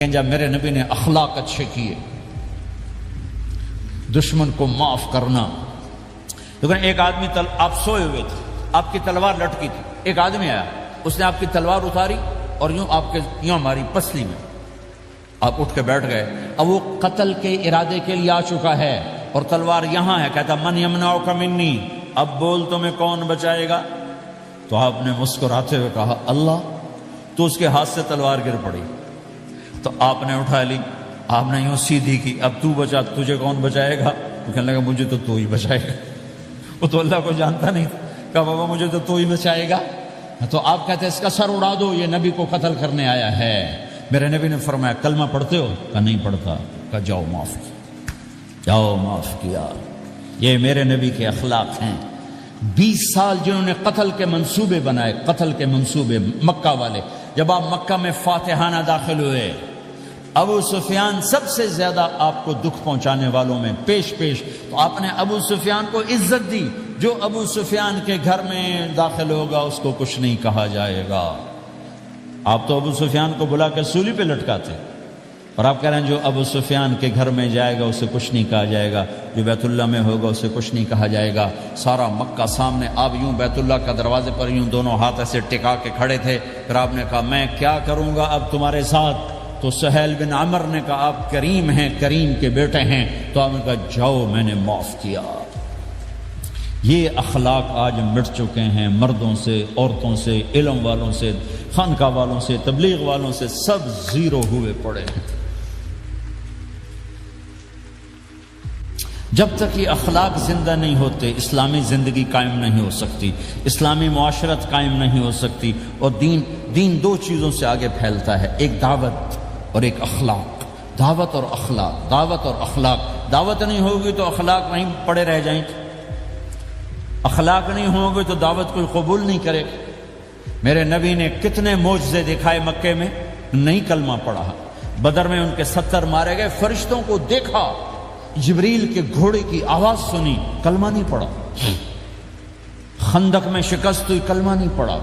جب میرے نبی نے اخلاق اچھے کیے، دشمن کو معاف کرنا. لیکن ایک آدمی آپ سوئے ہوئے تھے، آپ کی تلوار لٹکی تھی، ایک آدمی آیا، اس نے آپ کی تلوار اتاری اور یوں ماری پسلی میں. آپ اٹھ کے بیٹھ گئے. اب وہ قتل کے ارادے کے لیے آ چکا ہے اور تلوار یہاں ہے. کہتا من یمنعک منی، اب بول تمہیں کون بچائے گا؟ تو آپ نے مسکراتے ہوئے کہا اللہ. تو اس کے ہاتھ سے تلوار گر پڑی تو آپ نے اٹھا لی، آپ نے یوں سیدھی کی، اب تو بچا، تجھے کون بچائے گا؟ تو کہنے لگا مجھے تو ہی بچائے گا. وہ تو اللہ کو جانتا نہیں تھا. کہا بابا مجھے تو ہی بچائے گا. تو آپ کہتے ہیں اس کا سر اڑا دو، یہ نبی کو قتل کرنے آیا ہے. میرے نبی نے فرمایا کلمہ پڑھتے ہو؟ کہا نہیں پڑھتا. کہا جاؤ معاف کیا، جاؤ معاف کیا. یہ میرے نبی کے اخلاق ہیں. 20 سال جنہوں نے قتل کے منصوبے بنائے، قتل کے منصوبے مکہ والے. جب آپ مکہ میں فاتحانہ داخل ہوئے، ابو سفیان سب سے زیادہ آپ کو دکھ پہنچانے والوں میں پیش، تو آپ نے ابو سفیان کو عزت دی. جو ابو سفیان کے گھر میں داخل ہوگا اس کو کچھ نہیں کہا جائے گا. آپ تو ابو سفیان کو بلا کے سولی پہ لٹکاتے، اور آپ کہہ رہے ہیں جو ابو سفیان کے گھر میں جائے گا اسے کچھ نہیں کہا جائے گا، جو بیت اللہ میں ہوگا اسے کچھ نہیں کہا جائے گا. سارا مکہ سامنے، آپ یوں بیت اللہ کا دروازے پر یوں دونوں ہاتھ ایسے ٹکا کے کھڑے تھے. پھر آپ نے کہا میں کیا کروں گا اب تمہارے ساتھ؟ تو سہیل بن عمر نے کہا آپ کریم ہیں، کریم کے بیٹے ہیں. تو آپ نے کہا جاؤ میں نے معاف کیا. یہ اخلاق آج مٹ چکے ہیں. مردوں سے، عورتوں سے، علم والوں سے، خانقاہ والوں سے، تبلیغ والوں سے، سب زیرو ہوئے پڑے ہیں. جب تک یہ اخلاق زندہ نہیں ہوتے اسلامی زندگی قائم نہیں ہو سکتی، اسلامی معاشرت قائم نہیں ہو سکتی. اور دین دو چیزوں سے آگے پھیلتا ہے، ایک دعوت اور ایک اخلاق. دعوت اور اخلاق، دعوت اور اخلاق. دعوت نہیں ہوگی تو اخلاق نہیں پڑے رہ جائیں گے، اخلاق نہیں ہوں گے تو دعوت کوئی قبول نہیں کرے. میرے نبی نے کتنے معجزے دکھائے مکے میں، نہیں کلمہ پڑھا. بدر میں ان کے 70 مارے گئے. فرشتوں کو دیکھا، جبریل کے گھوڑے کی آواز سنی، کلمہ نہیں پڑھا. خندق میں شکست ہوئی، کلمہ نہیں پڑھا.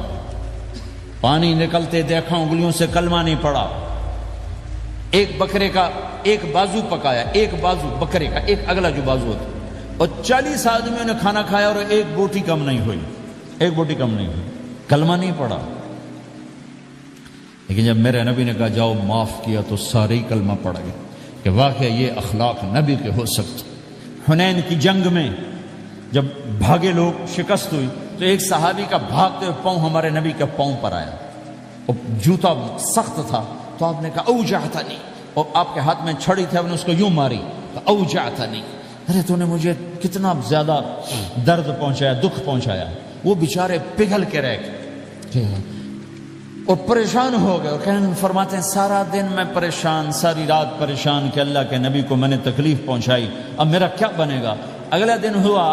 پانی نکلتے دیکھا انگلیوں سے، کلمہ نہیں پڑھا. ایک بکرے کا ایک بازو پکایا، ایک بازو بکرے کا، ایک اگلا جو بازو ہوتا، اور 40 آدمیوں نے کھانا کھایا اور ایک بوٹی کم نہیں ہوئی، ایک بوٹی کم نہیں ہوئی. کلمہ نہیں پڑھا. لیکن جب میرے نبی نے کہا جاؤ معاف کیا تو سارے ہی کلمہ پڑھ گئے کہ واقعی یہ اخلاق نبی کے ہو سکتے. حنین کی جنگ میں جب بھاگے لوگ، شکست ہوئی، تو ایک صحابی کا بھاگتے ہوئے پاؤں ہمارے نبی کے پاؤں پر آیا، اور جوتا سخت تھا. تو آپ نے کہا اوجعتنی، اور آپ کے ہاتھ میں چھڑی تھی، آپ نے اس کو یوں ماری، اوجعتنی. ارے تو نے مجھے کتنا زیادہ درد پہنچایا، دکھ پہنچایا. وہ بیچارے پگھل کے رہ گئے اور پریشان ہو گئے. اور فرماتے ہیں سارا دن میں پریشان، ساری رات پریشان کہ اللہ کے نبی کو میں نے تکلیف پہنچائی، اب میرا کیا بنے گا. اگلا دن ہوا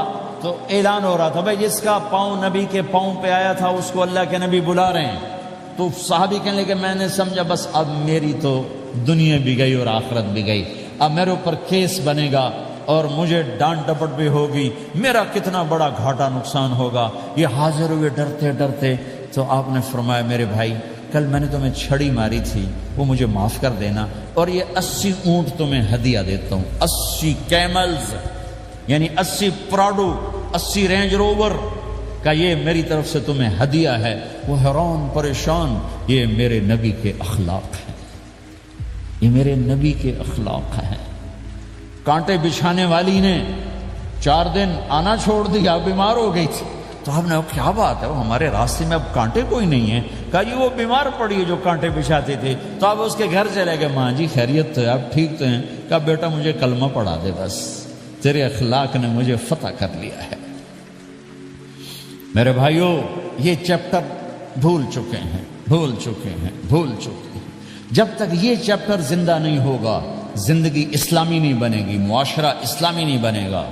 تو اعلان ہو رہا تھا بھائی جس کا پاؤں نبی کے پاؤں پہ آیا تھا اس کو اللہ کے نبی بلا رہے ہیں. تو صحابی کہنے لگے میں نے سمجھا بس اب میری تو دنیا بھی گئی اور آخرت بھی گئی، اب میرے اوپر کیس بنے گا اور مجھے ڈانٹ ڈپٹ بھی ہوگی، میرا کتنا بڑا گھاٹا نقصان ہوگا. یہ حاضر ہوئے ڈرتے ڈرتے. تو آپ نے فرمایا میرے بھائی کل میں نے تمہیں چھڑی ماری تھی، وہ مجھے معاف کر دینا، اور یہ 80 اونٹ تمہیں ہدیہ دیتا ہوں، 80 کیملز یعنی 80 پراڈو، 80 رینج روور کا یہ میری طرف سے تمہیں ہدیہ ہے. وہ حیران پریشان. یہ میرے نبی کے اخلاق ہیں، یہ میرے نبی کے اخلاق ہیں. کانٹے بچھانے والی نے 4 دن آنا چھوڑ دیا، بیمار ہو گئی تھی. تو آپ نے کیا بات ہے، وہ ہمارے راستے میں اب کانٹے کوئی نہیں ہیں. کہا جی وہ بیمار پڑی ہے جو کانٹے بچھاتے تھے. تو آپ اس کے گھر چلے گئے. ماں جی خیریت تو ہے، آپ ٹھیک تو ہیں؟ کہا بیٹا مجھے کلمہ پڑھا دے، بس تیرے اخلاق نے مجھے فتح کر لیا ہے. میرے بھائیوں یہ چیپٹر بھول چکے ہیں، بھول چکے ہیں، بھول چکے ہیں. جب تک یہ چیپٹر زندہ نہیں ہوگا زندگی اسلامی نہیں بنے گی، معاشرہ اسلامی نہیں بنے گا،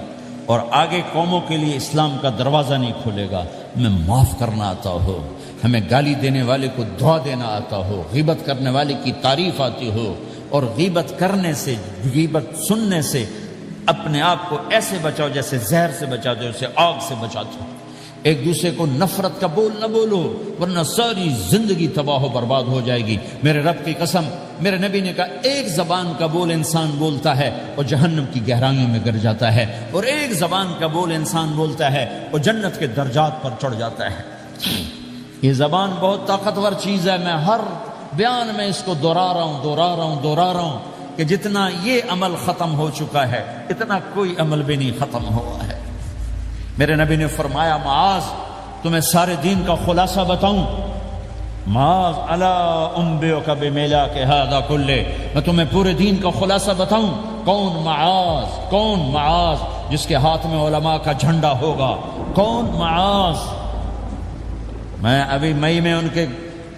اور آگے قوموں کے لیے اسلام کا دروازہ نہیں کھلے گا. ہمیں معاف کرنا آتا ہو، ہمیں گالی دینے والے کو دعا دینا آتا ہو، غیبت کرنے والے کی تعریف آتی ہو، اور غیبت کرنے سے، غیبت سننے سے اپنے آپ کو ایسے بچاؤ جیسے زہر سے بچاتے ہو، اسے آگ سے بچاتے ہو. ایک دوسرے کو نفرت کا بول نہ بولو ورنہ ساری زندگی تباہ و برباد ہو جائے گی. میرے رب کی قسم میرے نبی نے کہا ایک زبان کا بول انسان بولتا ہے اور جہنم کی گہرائیوں میں گر جاتا ہے، اور ایک زبان کا بول انسان بولتا ہے اور جنت کے درجات پر چڑھ جاتا ہے۔ یہ زبان بہت طاقتور چیز ہے، میں ہر بیان میں اس کو دہرا رہا ہوں کہ جتنا یہ عمل ختم ہو چکا ہے اتنا کوئی عمل بھی نہیں ختم ہوا ہے۔ میرے نبی نے فرمایا معاذ تمہیں سارے دین کا خلاصہ بتاؤں؟ معاذ الا انبئک بمیلاک ھذا کلہ، میں تمہیں پورے دین کا خلاصہ بتاؤں؟ کون معاذ جس کے ہاتھ میں علماء کا جھنڈا ہوگا؟ کون معاذ؟ میں ابھی مئی میں ان کے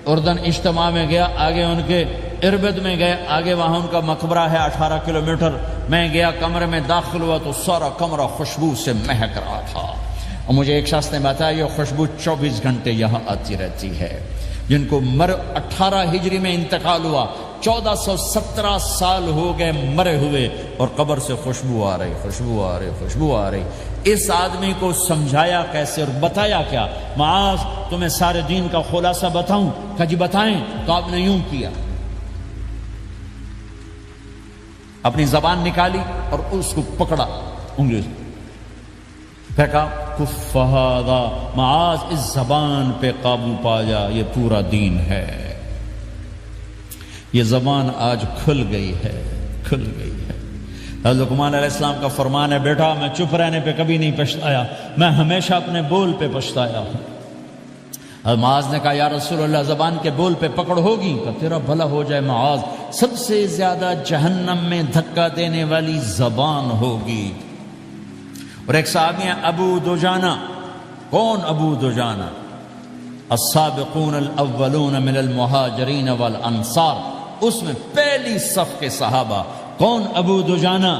اردن اجتماع میں گیا، آگے ان کے اربد میں گئے، آگے وہاں ان کا مقبرہ ہے 18 کلومیٹر۔ میں گیا کمرے میں داخل ہوا تو سارا کمرہ خوشبو سے مہک رہا تھا، اور مجھے ایک شخص نے بتایا یہ خوشبو 24 گھنٹے یہاں آتی رہتی ہے۔ جن کو 18 ہجری میں انتقال ہوا، 1417 سال ہو گئے مرے ہوئے، اور قبر سے خوشبو آ رہی۔ اس آدمی کو سمجھایا کیسے اور بتایا کیا؟ معاذ تمہیں سارے دین کا خلاصہ بتاؤں؟ کہ جی بتائیں۔ تو آپ نے یوں کیا، اپنی زبان نکالی اور اس کو پکڑا انگلی سے، پھینکا، کف ھذا، معاذ اس زبان پہ قابو پا جا، یہ پورا دین ہے۔ یہ زبان آج کھل گئی ہے۔ حضرت لقمان علیہ السلام کا فرمان ہے، بیٹا میں چپ رہنے پہ کبھی نہیں پچھتایا، میں ہمیشہ اپنے بول پہ پچھتایا ہوں۔ معاذ نے کہا یا رسول اللہ زبان کے بول پہ پکڑ ہوگی؟ کہ تیرا بھلا ہو جائے معاذ، سب سے زیادہ جہنم میں دھکا دینے والی زبان ہوگی۔ اور ایک صحابی ہیں ابو دجانہ۔ کون ابو دجانہ؟ السابقون الاولون من المہاجرین والانصار، اس میں پہلی صف کے صحابہ۔ کون ابو دجانہ؟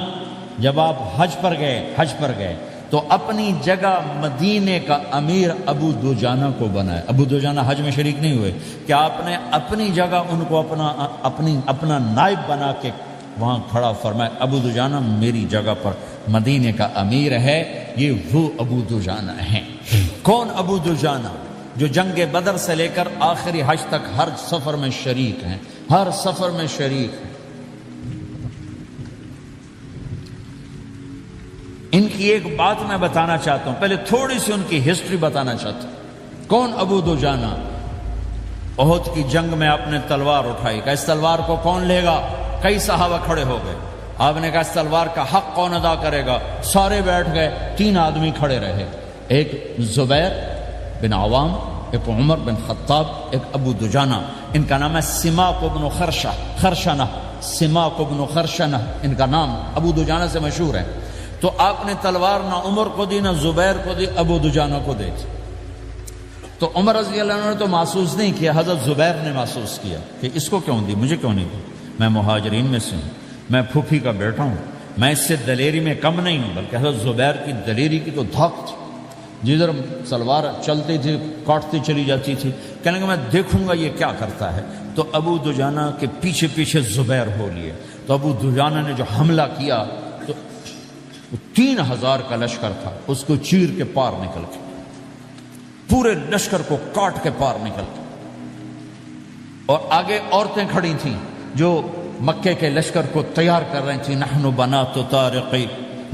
جب آپ حج پر گئے تو اپنی جگہ مدینے کا امیر ابو دجانہ کو بنایا۔ ابو دجانہ حج میں شریک نہیں ہوئے، کہ آپ نے اپنی جگہ ان کو اپنا نائب بنا کے وہاں کھڑا فرمایا، ابو دجانہ میری جگہ پر مدینے کا امیر ہے، یہ وہ ابو دجانہ ہیں۔ کون ابو دجانہ؟ جو جنگ بدر سے لے کر آخری حج تک ہر سفر میں شریک ہیں، ان کی ایک بات میں بتانا چاہتا ہوں، پہلے تھوڑی سی ان کی ہسٹری بتانا چاہتا ہوں۔ کون ابو دجانہ؟ احد کی جنگ میں آپ نے تلوار اٹھائی، کہ اس تلوار کو کون لے گا؟ کئی صحابہ کھڑے ہو گئے۔ آپ نے کہا اس تلوار کا حق کون ادا کرے گا؟ سارے بیٹھ گئے، 3 آدمی کھڑے رہے، ایک زبیر بن عوام، ایک عمر بن خطاب، ایک ابو دجانہ۔ ان کا نام ہے سماک بن خرشنہ، ان کا نام ابو دجانہ سے مشہور ہے۔ تو آپ نے تلوار نہ عمر کو دی، نہ زبیر کو دی، ابو دجانہ کو دی۔ تو عمر رضی اللہ عنہ نے تو محسوس نہیں کیا، حضرت زبیر نے محسوس کیا کہ اس کو کیوں دی، مجھے کیوں نہیں دی؟ میں مہاجرین میں سے ہوں، میں پھوپھی کا بیٹا ہوں، میں اس سے دلیری میں کم نہیں ہوں۔ بلکہ حضرت زبیر کی دلیری کی تو دھاک تھی، جدھر سلوار چلتی تھی کاٹتی چلی جاتی تھی۔ کہنے کہ میں دیکھوں گا یہ کیا کرتا ہے۔ تو ابو دجانہ کے پیچھے پیچھے زبیر ہو لیے۔ تو ابو دجانہ نے جو حملہ کیا تو 3000 کا لشکر تھا، اس کو چیر کے پار نکل کے، پورے لشکر کو کاٹ کے پار نکل کے، اور آگے عورتیں کھڑی تھیں جو مکے کے لشکر کو تیار کر رہی تھیں۔ نحن بنات طارق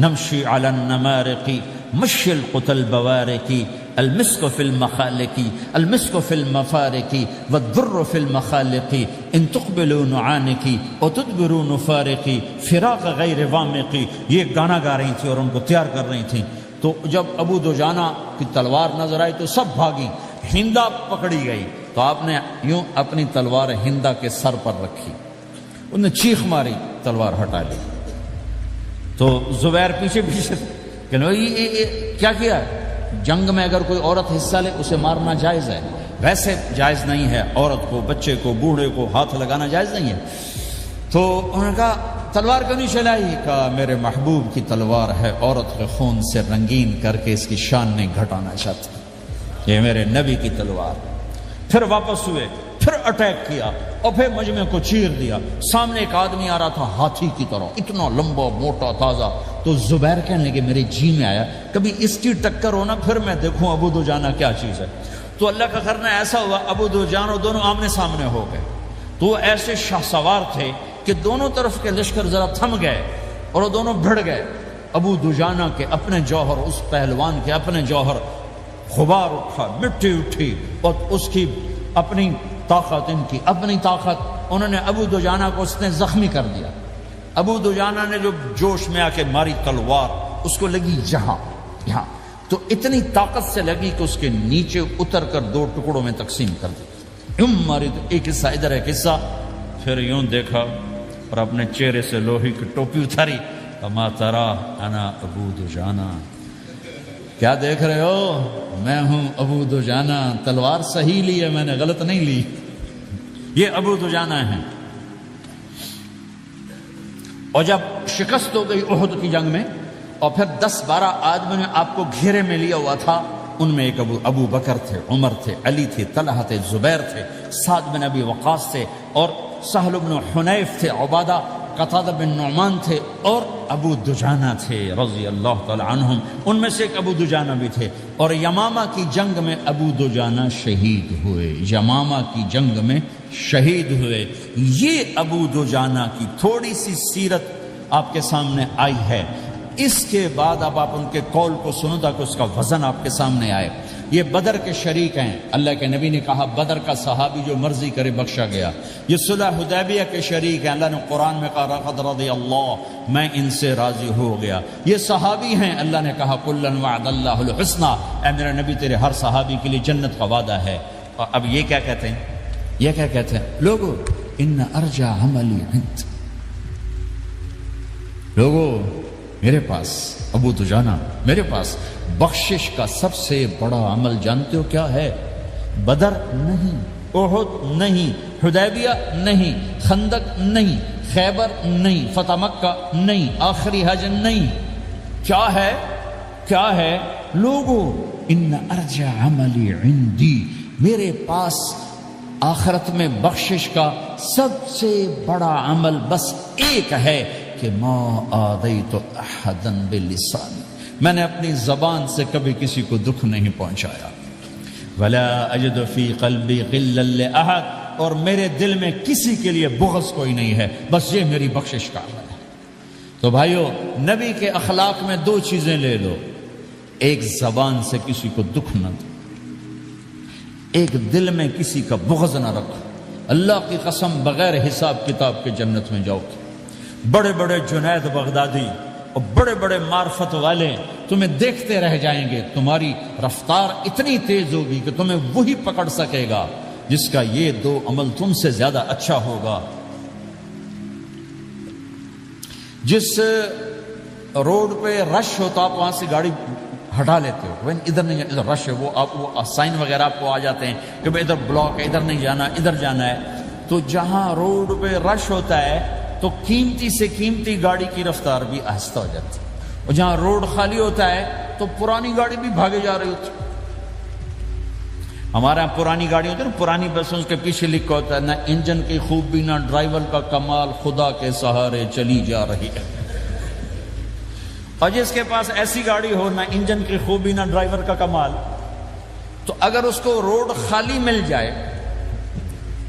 نمشی علی النمارق مشی القتل بوارقی المسک فی المخالق المسک فی المفارق والدر فی المخالق ان تقبلوا نعانقی وتدبروا نفارقی فراق غیر وامقی۔ یہ گانا گا رہی تھی اور ان کو تیار کر رہی تھیں۔ تو جب ابو دجانہ کی تلوار نظر آئی تو سب بھاگی، ہندا پکڑی گئی۔ تو آپ نے یوں اپنی تلوار ہندا کے سر پر رکھی، انہوں نے چیخ ماری، تلوار ہٹا لی۔ تو زبیر پیچھے پیچھے کہ کیا کیا؟ جنگ میں اگر کوئی عورت حصہ لے اسے مارنا جائز ہے، ویسے جائز نہیں ہے، عورت کو، بچے کو، بوڑھے کو ہاتھ لگانا جائز نہیں ہے۔ تو انہوں نے کہا تلوار کیوں نہیں چلائی؟ کہا میرے محبوب کی تلوار ہے، عورت کے خون سے رنگین کر کے اس کی شان نہیں گھٹانا چاہتا، یہ میرے نبی کی تلوار۔ پھر واپس ہوئے، پھر اٹیک کیا اور پھر مجمع کو چیر دیا۔ سامنے ایک آدمی آ رہا تھا ہاتھی کی طرح، اتنا لمبا موٹا تازہ۔ تو زبیر کہنے لگے میرے جی میں آیا کبھی اس کی ٹکر ہونا، پھر میں دیکھوں ابو دجانہ کیا چیز ہے۔ تو اللہ کا کرنا ایسا ہوا ابو دجانہ دونوں آمنے سامنے ہو گئے۔ تو وہ ایسے شاہ سوار تھے کہ دونوں طرف کے لشکر ذرا تھم گئے اور وہ دونوں بھڑ گئے. ابو دجانہ کے اپنے جوہر، اس پہلوان کے اپنے جوہر، غبار اٹھا، مٹی اٹھی، اور اس کی اپنی طاقت، ان کی اپنی طاقت. انہوں نے ابو دجانہ کو اس نے زخمی کر دیا. ابو دجانہ نے جو جوش میں آ کے ماری تلوار، اس کو لگی یہاں، تو اتنی طاقت سے لگی کہ اس کے نیچے اتر کر 2 ٹکڑوں میں تقسیم کر دی. یوں ماری تو ایک حصہ ادھر، ایک حصہ. پھر یوں دیکھا اور اپنے چہرے سے لوہی کی ٹوپی اتاری. اما ترا انا ابو دجانہ، کیا دیکھ رہے ہو؟ میں ہوں ابو دجانہ. تلوار صحیح لی ہے میں نے، غلط نہیں لی. یہ ابو دجانہ ہیں. اور جب شکست ہو گئی احد کی جنگ میں، اور پھر 10-12 آدمی نے آپ کو گھیرے میں لیا ہوا تھا، ان میں ایک ابو بکر تھے، عمر تھے، علی تھے، طلحہ تھے، زبیر تھے، سعد بن ابی وقاص تھے، اور سہل بن حنیف تھے، عبادہ قتادہ بن نعمان تھے، اور ابو دجانہ تھے رضی اللہ تعالی عنہم. ان میں سے ایک ابو دجانہ بھی تھے. اور یمامہ کی جنگ میں ابو دجانہ شہید ہوئے. یمامہ کی جنگ میں شہید ہوئے. یہ ابو دجانہ کی تھوڑی سی سیرت آپ کے سامنے آئی ہے. اس کے بعد اب آپ ان کے قول کو سنو تاکہ اس کا وزن آپ کے سامنے آئے. یہ بدر کے شریک ہیں. اللہ کے نبی نے کہا بدر کا صحابی جو مرضی کرے بخشا گیا. یہ صلح حدیبیہ کے شریک ہیں. اللہ نے قرآن میں کہا لقد رضی اللہ، میں ان سے راضی ہو گیا. یہ صحابی ہیں. اللہ نے کہا کلا وعد اللہ الحسنى، اے میرے نبی تیرے ہر صحابی کے لیے جنت کا وعدہ ہے. اور اب یہ کیا کہتے ہیں؟ یہ کیا کہتے ہیں لوگو؟ ان ارجع عملی عند، لوگو میرے پاس، ابو دجانہ میرے پاس بخشش کا سب سے بڑا عمل جانتے ہو کیا ہے؟ بدر نہیں، احد نہیں، حدیبیہ نہیں، خندق نہیں، خیبر نہیں، فتح مکہ نہیں، آخری حج نہیں. کیا ہے؟ کیا ہے لوگو؟ ان ارجع عملی عندی، میرے پاس آخرت میں بخشش کا سب سے بڑا عمل بس ایک ہے کہ ما آذیت احدا بلسانی، میں نے اپنی زبان سے کبھی کسی کو دکھ نہیں پہنچایا. ولا اجد فی قلبی غلا لاحد، اور میرے دل میں کسی کے لیے بغض کوئی نہیں ہے، بس یہ میری بخشش کا عمل ہے. تو بھائیو، نبی کے اخلاق میں 2 چیزیں لے لو. ایک زبان سے کسی کو دکھ نہ دو، ایک دل میں کسی کا بغض نہ رکھو. اللہ کی قسم بغیر حساب کتاب کے جنت میں جاؤ گے. بڑے بڑے جنید بغدادی اور بڑے بڑے معرفت والے تمہیں دیکھتے رہ جائیں گے. تمہاری رفتار اتنی تیز ہوگی کہ تمہیں وہی پکڑ سکے گا جس کا یہ 2 عمل تم سے زیادہ اچھا ہوگا. جس روڈ پہ رش ہوتا آپ وہاں سے گاڑی ہٹا لیتے ہو، ادھر نہیں، ادھر رش ہے، وہ سائن وغیرہ آپ کو آ جاتے ہیں کہ بھائی ادھر بلاک ہے، ادھر نہیں جانا، ادھر جانا ہے. تو جہاں روڈ پہ رش ہوتا ہے تو قیمتی سے قیمتی گاڑی کی رفتار بھی آہستہ ہو جاتی ہے، اور جہاں روڈ خالی ہوتا ہے تو پرانی گاڑی بھی بھاگے جا رہی ہوتی. ہمارے یہاں پرانی گاڑی ہوتی ہے نا، پرانی بسوں کے پیچھے لکھا ہوتا ہے نہ انجن کی خوبی نہ ڈرائیور کا کمال، خدا کے سہارے چلی جا رہی ہے. اور جس کے پاس ایسی گاڑی ہو، نہ انجن کی خوبی نہ ڈرائیور کا کمال، تو اگر اس کو روڈ خالی مل جائے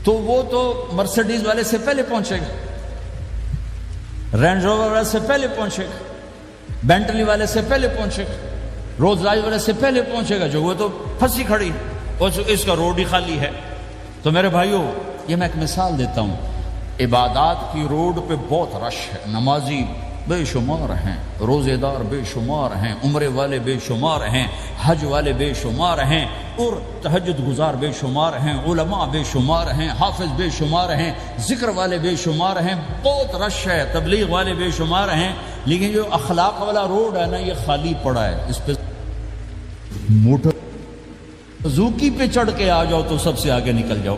تو وہ تو مرسیڈیز والے سے پہلے پہنچے گا، رینج روور والے سے پہلے پہنچے گا، بینٹلی والے سے پہلے پہنچے گا، رولز رائس والے سے پہلے پہنچے گا، جو وہ تو پھنسی کھڑی اور اس کا روڈ ہی خالی ہے. تو میرے بھائیوں، یہ میں ایک مثال دیتا ہوں. عبادات کی روڈ پہ بہت رش ہے. نمازی بے شمار ہیں، روزے دار بے شمار ہیں، عمرے والے بے شمار ہیں، حج والے بے شمار ہیں، اور تہجد گزار بے شمار ہیں، علماء بے شمار ہیں، حافظ بے شمار ہیں، ذکر والے بے شمار ہیں. بہت رش ہے، تبلیغ والے بے شمار ہیں. لیکن جو اخلاق والا روڈ ہے نا، یہ خالی پڑا ہے. اس پہ موٹر زوکی پہ چڑھ کے آ جاؤ تو سب سے آگے نکل جاؤ،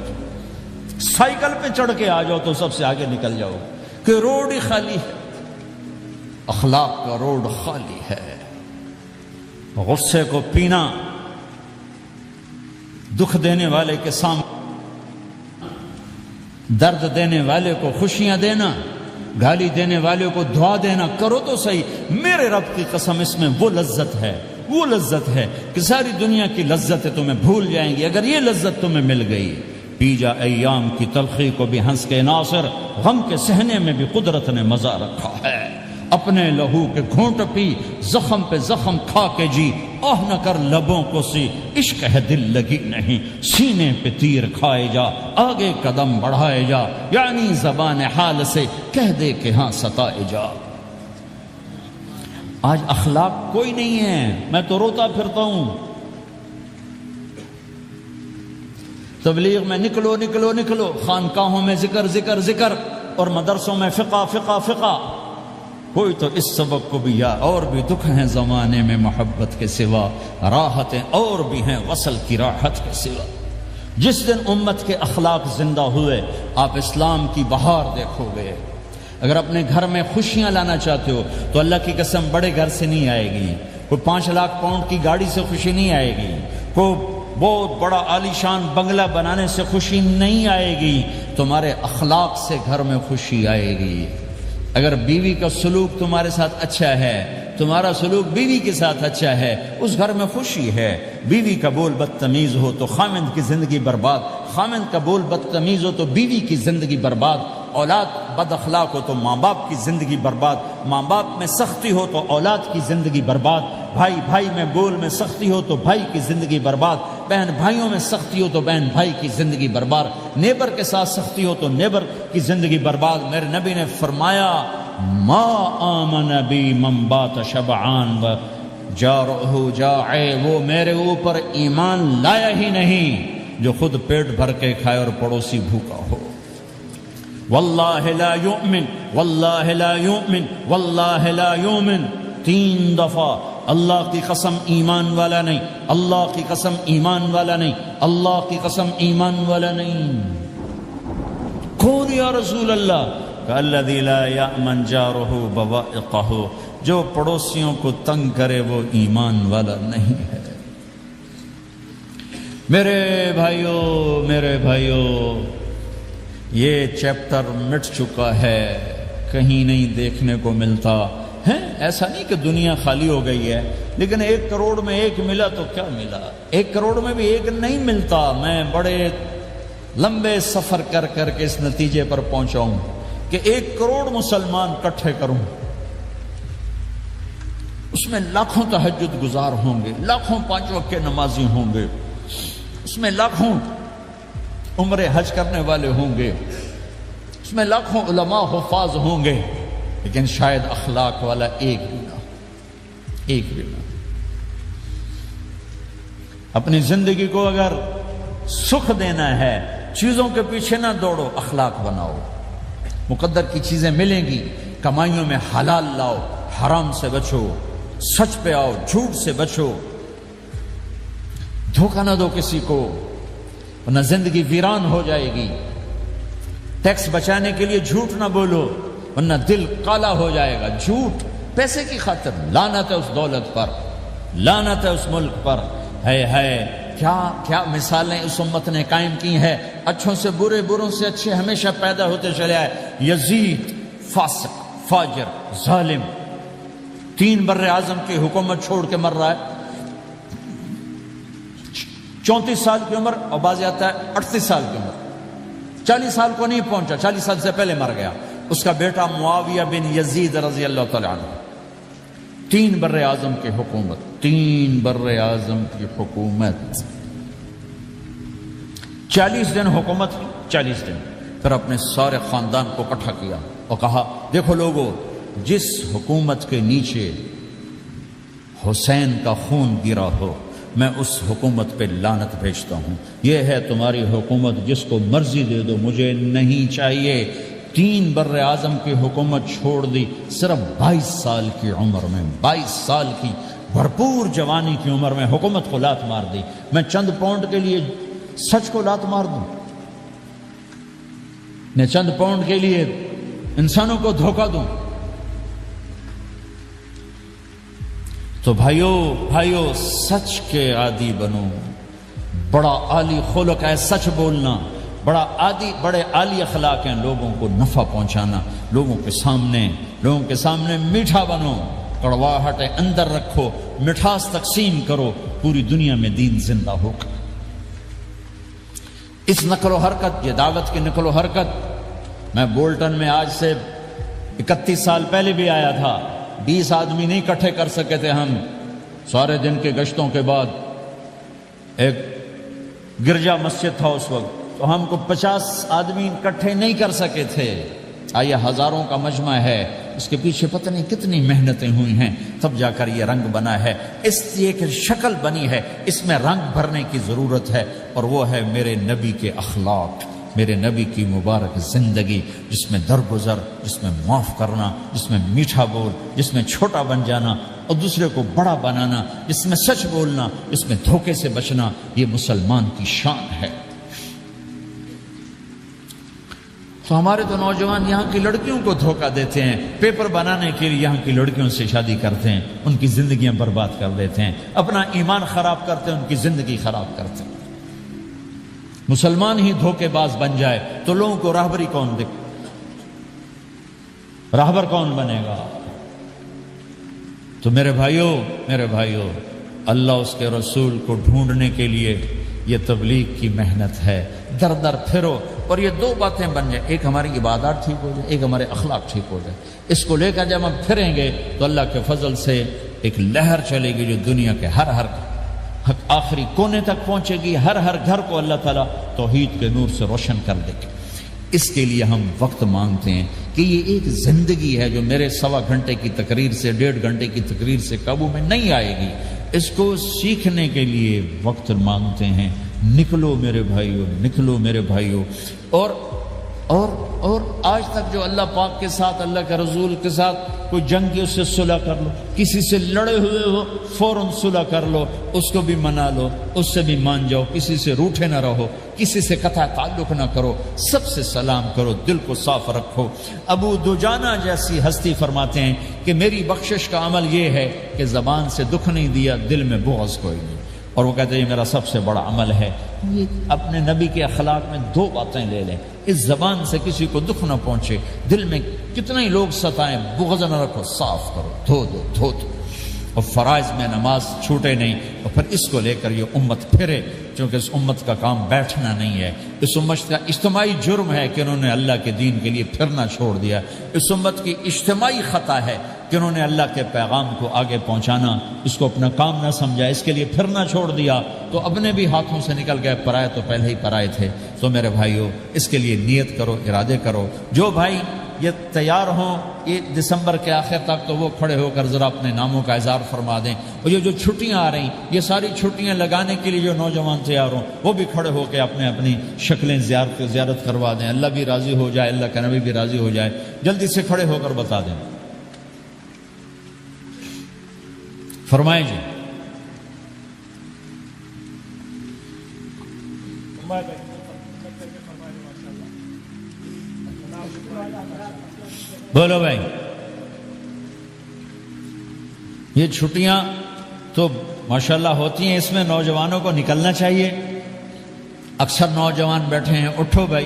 سائیکل پہ چڑھ کے آ جاؤ تو سب سے آگے نکل جاؤ، کہ روڈ ہی خالی ہے. اخلاق کا روڈ خالی ہے. غصے کو پینا، دکھ دینے والے کے سامنے، درد دینے والے کو خوشیاں دینا، گالی دینے والے کو دعا دینا، کرو تو صحیح. میرے رب کی قسم، اس میں وہ لذت ہے، وہ لذت ہے کہ ساری دنیا کی لذتیں تمہیں بھول جائیں گی. اگر یہ لذت تمہیں مل گئی پی جا ایام کی تلخی کو بھی ہنس کے ناصر، غم کے سہنے میں بھی قدرت نے مزہ رکھا ہے۔ اپنے لہو کے گھونٹ پی، زخم پہ زخم کھا کے جی، آہ نہ کر لبوں کو سی، عشق ہے دل لگی نہیں، سینے پہ تیر کھائے جا، آگے قدم بڑھائے جا، یعنی زبان حال سے کہہ دے کہ ہاں ستائے جا۔ آج اخلاق کوئی نہیں ہے، میں تو روتا پھرتا ہوں۔ تبلیغ میں نکلو نکلو نکلو، خانقاہوں میں ذکر ذکر ذکر، اور مدرسوں میں فقہ فقہ فقہ۔ کوئی تو اس سبق کو بھی، یا اور بھی دکھ ہیں زمانے میں محبت کے سوا، راحتیں اور بھی ہیں وصل کی راحت کے سوا۔ جس دن امت کے اخلاق زندہ ہوئے، آپ اسلام کی بہار دیکھو گے۔ اگر اپنے گھر میں خوشیاں لانا چاہتے ہو تو اللہ کی قسم بڑے گھر سے نہیں آئے گی، کوئی 5 لاکھ پاؤنڈ کی گاڑی سے خوشی نہیں آئے گی، کوئی بہت بڑا عالی شان بنگلہ بنانے سے خوشی نہیں آئے گی، تمہارے اخلاق سے گھر میں خوشی آئے گی۔ اگر بیوی کا سلوک تمہارے ساتھ اچھا ہے، تمہارا سلوک بیوی کے ساتھ اچھا ہے، اس گھر میں خوشی ہے۔ بیوی کا بول بدتمیز ہو تو خامند کی زندگی برباد، خامند کا بول بدتمیز ہو تو بیوی کی زندگی برباد، اولاد بد اخلاق ہو تو ماں باپ کی زندگی برباد، ماں باپ میں سختی ہو تو اولاد کی زندگی برباد، بھائی بھائی میں بول میں سختی ہو تو بھائی کی زندگی برباد، بہن بھائیوں میں سختی ہو تو بہن بھائی کی زندگی برباد، نیبر کے ساتھ سختی ہو تو نیبر کی زندگی برباد۔ میرے نبی نے فرمایا ما آمن بی من بات شبعان و جارہ جائع، وہ میرے اوپر ایمان لایا ہی نہیں جو خود پیٹ بھر کے کھائے اور پڑوسی بھوکا ہو۔ واللہ لا یؤمن واللہ لا یؤمن واللہ لا یؤمن، 3 دفعہ اللہ کی قسم ایمان والا نہیں، اللہ کی قسم ایمان والا نہیں، اللہ کی قسم ایمان والا نہیں۔ کون یا رسول اللہ؟ الذی لا یأمن جارہ بوائقہ، جو پڑوسیوں کو تنگ کرے وہ ایمان والا نہیں ہے۔ میرے بھائیو یہ چیپٹر مٹ چکا ہے، کہیں نہیں دیکھنے کو ملتا ہے۔ ایسا نہیں کہ دنیا خالی ہو گئی ہے، لیکن 1 کروڑ میں 1 ملا تو کیا ملا، 1 کروڑ میں بھی 1 نہیں ملتا۔ میں بڑے لمبے سفر کر کر کے اس نتیجے پر پہنچا ہوں کہ 1 کروڑ مسلمان اکٹھے کروں، اس میں لاکھوں تہجد گزار ہوں گے، لاکھوں 5 وقت کے نمازی ہوں گے، اس میں لاکھوں عمرے حج کرنے والے ہوں گے، اس میں لاکھوں علماء حفاظ ہوں گے، لیکن شاید اخلاق والا ایک بھی نہ۔ اپنی زندگی کو اگر سکھ دینا ہے، چیزوں کے پیچھے نہ دوڑو، اخلاق بناؤ۔ مقدر کی چیزیں ملیں گی، کمائیوں میں حلال لاؤ، حرام سے بچو، سچ پہ آؤ، جھوٹ سے بچو، دھوکہ نہ دو کسی کو، ورنہ زندگی ویران ہو جائے گی۔ ٹیکس بچانے کے لیے جھوٹ نہ بولو، ورنہ دل کالا ہو جائے گا۔ جھوٹ پیسے کی خاطر، لعنت ہے اس دولت پر، لعنت ہے اس ملک پر۔ ہے کیا مثالیں اس امت نے قائم کی ہیں، اچھوں سے برے، بروں سے اچھے ہمیشہ پیدا ہوتے چلے آئے۔ یزید فاسق، فاجر، ظالم، 3 بر اعظم کی حکومت چھوڑ کے مر رہا ہے، 34 سال کی عمر، اور بعض آتا ہے 38 سال کی عمر، 40 سال کو نہیں پہنچا، 40 سال سے پہلے مر گیا۔ اس کا بیٹا معاویہ بن یزید رضی اللہ تعالیٰ عنہ، 3 بر اعظم کی حکومت، 3 بر اعظم کی حکومت، 40 دن حکومت کی، 40 دن، پھر اپنے سارے خاندان کو اکٹھا کیا اور کہا دیکھو لوگو، جس حکومت کے نیچے حسین کا خون گرا ہو، میں اس حکومت پہ لعنت بھیجتا ہوں۔ یہ ہے تمہاری حکومت، جس کو مرضی دے دو، مجھے نہیں چاہیے۔ 3 بر اعظم کی حکومت چھوڑ دی، صرف 22 سال کی عمر میں، 22 سال کی بھرپور جوانی کی عمر میں حکومت کو لات مار دی۔ میں چند پاؤنڈ کے لیے سچ کو لات مار دوں؟ میں چند پاؤنڈ کے لیے انسانوں کو دھوکہ دوں؟ تو بھائیو سچ کے عادی بنو۔ بڑا عالی خلق ہے سچ بولنا، بڑے عالی اخلاق ہیں لوگوں کو نفع پہنچانا، لوگوں کے سامنے میٹھا بنو، کڑواہٹ اندر رکھو، مٹھاس تقسیم کرو، پوری دنیا میں دین زندہ ہوگا۔ اس نقل و حرکت، یہ دعوت کی نقل و حرکت، میں بولٹن میں آج سے 31 سال پہلے بھی آیا تھا، 20 آدمی نہیں اکٹھے کر سکے تھے ہم، سارے دن کے گشتوں کے بعد۔ ایک گرجا مسجد تھا اس وقت، تو ہم کو 50 آدمی اکٹھے نہیں کر سکے تھے، آئیے ہزاروں کا مجمع ہے، اس کے پیچھے پتہ نہیں کتنی محنتیں ہوئی ہیں، تب جا کر یہ رنگ بنا ہے، اس لیے کہ شکل بنی ہے، اس میں رنگ بھرنے کی ضرورت ہے، اور وہ ہے میرے نبی کے اخلاق، میرے نبی کی مبارک زندگی، جس میں درگزر، جس میں معاف کرنا، جس میں میٹھا بول، جس میں چھوٹا بن جانا اور دوسرے کو بڑا بنانا، جس میں سچ بولنا، جس میں دھوکے سے بچنا، یہ مسلمان کی شان ہے۔ تو ہمارے تو نوجوان یہاں کی لڑکیوں کو دھوکہ دیتے ہیں، پیپر بنانے کے لیے یہاں کی لڑکیوں سے شادی کرتے ہیں، ان کی زندگیاں برباد کر دیتے ہیں، اپنا ایمان خراب کرتے ہیں، ان کی زندگی خراب کرتے ہیں۔ مسلمان ہی دھوکے باز بن جائے تو لوگوں کو راہبری کون دے، راہبر کون بنے گا؟ تو میرے بھائیوں، اللہ اس کے رسول کو ڈھونڈنے کے لیے یہ تبلیغ کی محنت ہے، در در پھرو، اور یہ دو باتیں بن جائیں، ایک ہماری عبادات ٹھیک ہو جائے، ایک ہمارے اخلاق ٹھیک ہو جائے، اس کو لے کر جب ہم پھریں گے تو اللہ کے فضل سے ایک لہر چلے گی جو دنیا کے ہر آخری کونے تک پہنچے گی، ہر گھر کو اللہ تعالیٰ توحید کے نور سے روشن کر دے گی۔ اس کے لیے ہم وقت مانگتے ہیں کہ یہ ایک زندگی ہے جو میرے 1.25 گھنٹے کی تقریر سے 1.5 گھنٹے کی تقریر سے قابو میں نہیں آئے گی، اس کو سیکھنے کے لیے وقت مانگتے ہیں۔ نکلو میرے بھائیوں، نکلو میرے بھائیوں، اور آج تک جو اللہ پاک کے ساتھ، اللہ کے رسول کے ساتھ کوئی جنگ کی، اس سے صلح کر لو، کسی سے لڑے ہوئے ہو فوراً صلح کر لو، اس کو بھی منا لو، اس سے بھی مان جاؤ، کسی سے روٹھے نہ رہو، کسی سے قطع تعلق نہ کرو، سب سے سلام کرو، دل کو صاف رکھو۔ ابو دجانہ جیسی ہستی فرماتے ہیں کہ میری بخشش کا عمل یہ ہے کہ زبان سے دکھ نہیں دیا، دل میں بغض کوئی نہیں، اور وہ کہتے ہیں یہ میرا سب سے بڑا عمل ہے۔ یہ اپنے نبی کے اخلاق میں 2 باتیں لے لیں، اس زبان سے کسی کو دکھ نہ پہنچے، دل میں کتنے ہی لوگ ستائیں، بغض نہ رکھو، صاف کرو، دھو دو، اور فرائض میں نماز چھوٹے نہیں، اور پھر اس کو لے کر یہ امت پھرے، کیونکہ اس امت کا کام بیٹھنا نہیں ہے، اس امت کا اجتماعی جرم ہے کہ انہوں نے اللہ کے دین کے لیے پھرنا چھوڑ دیا، اس امت کی اجتماعی خطا ہے کہ انہوں نے اللہ کے پیغام کو آگے پہنچانا اس کو اپنا کام نہ سمجھا، اس کے لیے پھرنا چھوڑ دیا، تو اپنے بھی ہاتھوں سے نکل گئے، پرائے تو پہلے ہی پرائے تھے۔ تو میرے بھائیوں، اس کے لیے نیت کرو، ارادے کرو۔ جو بھائی یہ تیار ہوں یہ دسمبر کے آخر تک، تو وہ کھڑے ہو کر ذرا اپنے ناموں کا اظہار فرما دیں، اور یہ جو چھٹیاں آ رہی، یہ ساری چھٹیاں لگانے کے لیے جو نوجوان تیار ہوں وہ بھی کھڑے ہو کے اپنی شکلیں زیارت کروا دیں، اللہ بھی راضی ہو جائے، اللہ کا نبی بھی راضی ہو جائے، جلدی سے کھڑے ہو کر بتا دیں۔ فرمائیں جی۔ بولو بھائی، یہ چھٹیاں تو ماشاءاللہ ہوتی ہیں، اس میں نوجوانوں کو نکلنا چاہیے۔ اکثر نوجوان بیٹھے ہیں، اٹھو بھائی۔